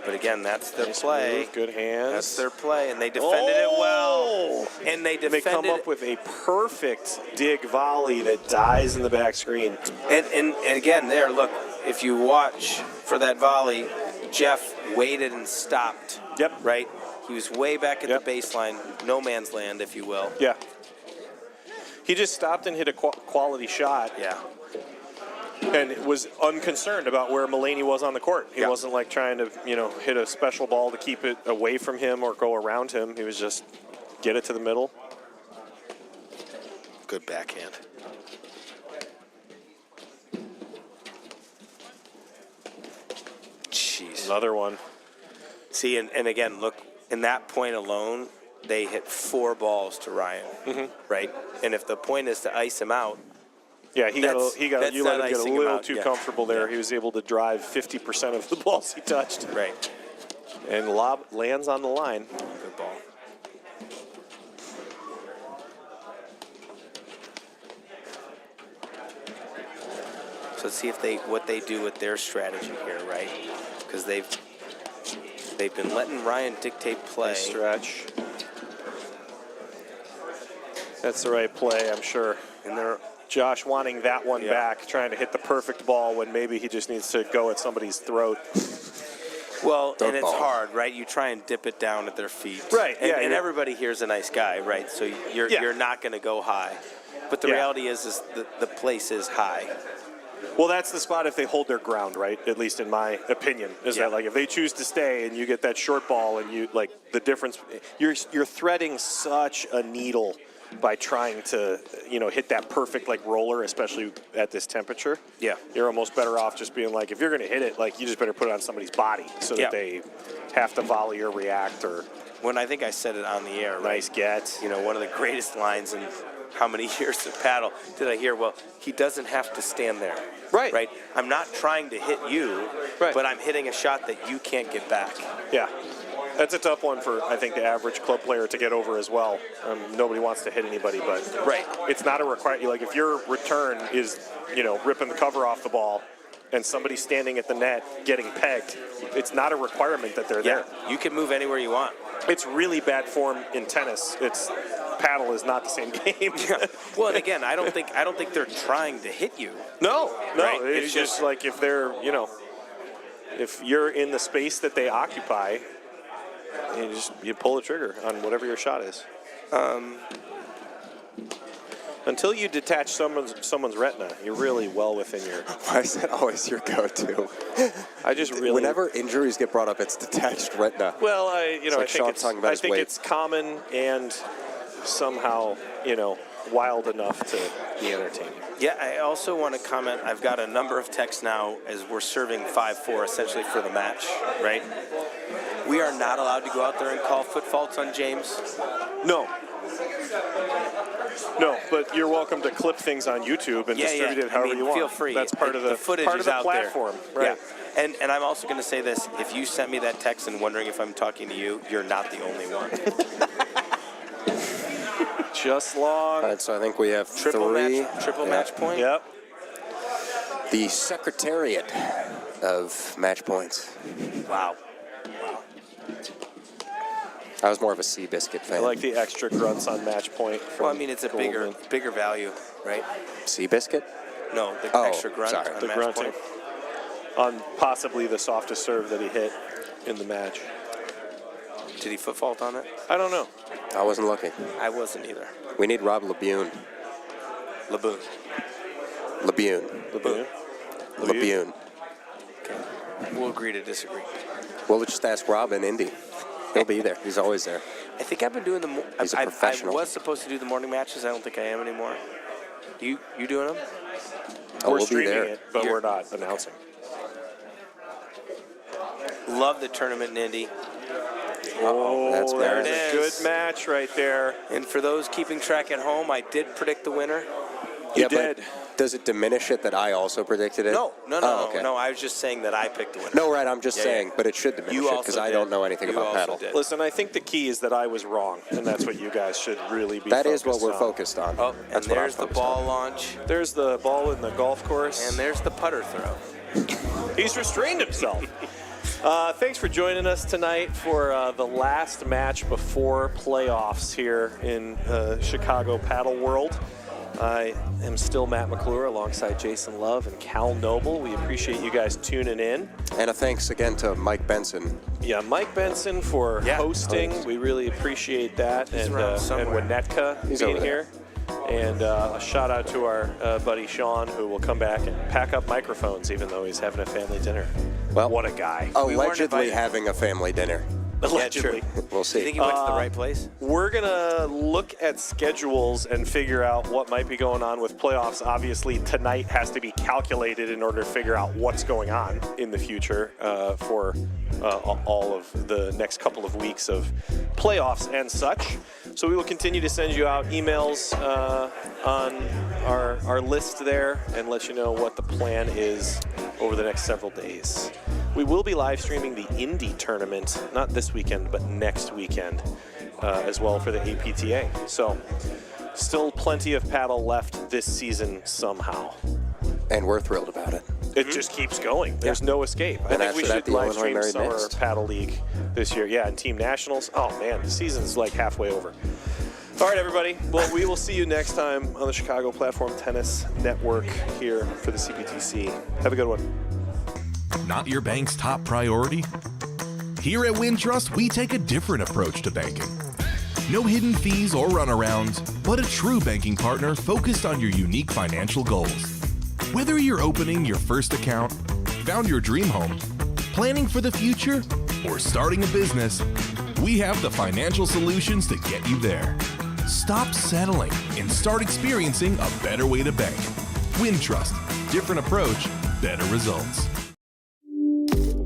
But again, that's their Nice play. move, good hands. That's their play, and they defended it well. And they They defended come up with a perfect dig volley that dies in the back screen. And again, there, look, if you watch for that volley, Jeff waited and stopped. Yep. Right? He was way back at Yep. the baseline, no man's land, if you will. Yeah. He just stopped and hit a quality shot Yeah. and was unconcerned about where Mulaney was on the court. He Yeah. wasn't like trying to, hit a special ball to keep it away from him or go around him. He was just get it to the middle. Good backhand. Jeez. Another one. See, and again, look, in that point alone, they hit 4 balls to Ryan, right? And if the point is to ice him out, Yeah, you let That's him get not a icing him little out, too yeah. comfortable there. Yeah. He was able to drive 50% of the balls he touched. right, And lob lands on the line. good ball. So let's see what they do with their strategy here, right? Because they've been letting Ryan dictate play. Nice stretch. That's the right play, I'm sure. And they're Josh wanting that one Yeah. back, trying to hit the perfect ball when maybe he just needs to go at somebody's throat. well, Dirt and it's ball. hard, right? You try and dip it down at their feet, Right, And, yeah, and yeah. everybody here's a nice guy, right? So Yeah. you're not going to go high, but the Yeah. reality is the place is high. Well, that's the spot if they hold their ground, right? At least in my opinion, is Yeah. that like if they choose to stay and you get that short ball and you like the difference, you're threading such a needle by trying to hit that perfect like roller, especially at this temperature. Yeah. You're almost better off just being like, if you're going to hit it, like you just better put it on somebody's body so Yeah. that they have to volley or react or When I think I said it on the air, right? nice get. One of the greatest lines in how many years of paddle did I hear? Well, he doesn't have to stand there. Right. Right? I'm not trying to hit you, Right. but I'm hitting a shot that you can't get back. Yeah. That's a tough one for, I think, the average club player to get over as well. Nobody wants to hit anybody, but Right. it's not a requirement. Like if your return is, ripping the cover off the ball and somebody's standing at the net getting pegged, it's not a requirement that they're Yeah. there. You can move anywhere you want. It's really bad form in tennis. Paddle is not the same game. Well, and again, I don't think they're trying to hit you. No. Right. It's It's just just- like if they're, if you're in the space that they occupy, you pull the trigger on whatever your shot is. Until you detach someone's retina, you're really well within your. Why is that always your go-to? I just really. Whenever injuries get brought up, it's detached retina. Well, like I think Sean it's talking about his weight. it's common and somehow wild enough to be entertaining. Yeah, I also want to comment. I've got a number of texts now as we're serving 5-4 essentially for the match, right? We are not allowed to go out there and call foot faults on James. No, but you're welcome to clip things on YouTube and distribute it however you want. Feel free. That's part of the footage part of is the out platform, there. right? Yeah. And I'm also going to say this: if you sent me that text and wondering if I'm talking to you, you're not the only one. Just long. All right, so I think we have Triple three. match point. Yep. The Secretariat of Match Points. Wow. I was more of a Seabiscuit I fan. like the extra grunts on match point. Well, I mean, it's a Goldman. bigger value, right? Seabiscuit? No, the Oh, extra grunt sorry. on The match grunting point. on possibly the softest serve that he hit in the match. Did he foot fault on it? I don't know. I wasn't looking. I wasn't either. We need Rob LeBune. Laboon. LeBune. We'll agree to disagree. We'll just ask Rob in Indy. He'll be there. He's always there. I think I've been doing the. He's a professional. I was supposed to do the morning matches. I don't think I am anymore. You doing them? Oh, We're we'll be streaming there. it, but we're not announcing. Love the tournament in Indy. Oh, That's there's bad. a good match right there. And for those keeping track at home, I did predict the winner. You But did. does it diminish it that I also predicted it? No. Oh, okay. No. I was just saying that I picked the winner. No, right. I'm just Yeah, saying, yeah. but it should diminish You it also because I did. don't know anything You about also paddle. did. Listen, I think the key is that I was wrong, and that's what you guys should really be That focused is what we're on. focused on. Oh, and That's what I'm there's the focused ball on. launch, There's the ball in the golf course. and there's the putter throw. He's restrained himself. Thanks for joining us tonight for the last match before playoffs here in Chicago Paddle World. I am still Matt McClure alongside Jason Love and Cal Noble. We appreciate you guys tuning in. And a thanks again to Mike Benson. Yeah, Mike Benson for hosting. We really appreciate that. He's and around somewhere. Winnetka He's being over there. here. And a shout out to our buddy Sean, who will come back and pack up microphones even though he's having a family dinner. Well, What a guy. weren't allegedly invited. having a family dinner. Allegedly. We'll Do see. you think he went to the right place? We're going to look at schedules and figure out what might be going on with playoffs. Obviously, tonight has to be calculated in order to figure out what's going on in the future for all of the next couple of weeks of playoffs and such. So we will continue to send you out emails on our list there and let you know what the plan is over the next several days. We will be live streaming the Indy tournament, not this weekend, but next weekend as well for the APTA. So still plenty of paddle left this season somehow. And we're thrilled about it. It just keeps going. There's no escape. I And think we after that, should the live Illinois stream Married Summer Mixed. Paddle League this year. Yeah, and Team Nationals. Oh, man, the season's like halfway over. All right, everybody. Well, we will see you next time on the Chicago Platform Tennis Network here for the CPTC. Have a good one. Not your bank's top priority? Here at Wintrust, we take a different approach to banking. No hidden fees or runarounds, but a true banking partner focused on your unique financial goals. Whether you're opening your first account, found your dream home, planning for the future, or starting a business, we have the financial solutions to get you there. Stop settling and start experiencing a better way to bank. Wintrust, different approach, better results.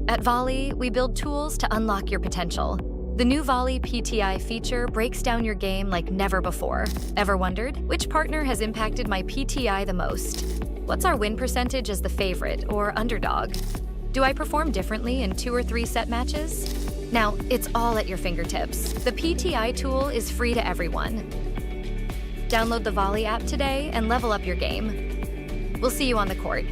At Volley, we build tools to unlock your potential. The new Volley PTI feature breaks down your game like never before. Ever wondered which partner has impacted my PTI the most? What's our win percentage as the favorite or underdog? Do I perform differently in 2 or 3 set matches? Now, it's all at your fingertips. The PTI tool is free to everyone. Download the Volley app today and level up your game. We'll see you on the court.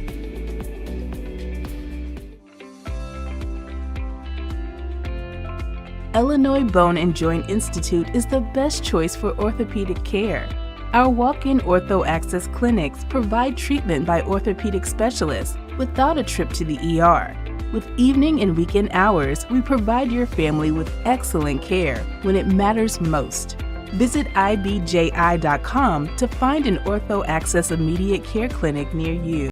Illinois Bone and Joint Institute is the best choice for orthopedic care. Our walk-in ortho access clinics provide treatment by orthopedic specialists without a trip to the ER. With evening and weekend hours, we provide your family with excellent care when it matters most. Visit ibji.com to find an ortho access immediate care clinic near you.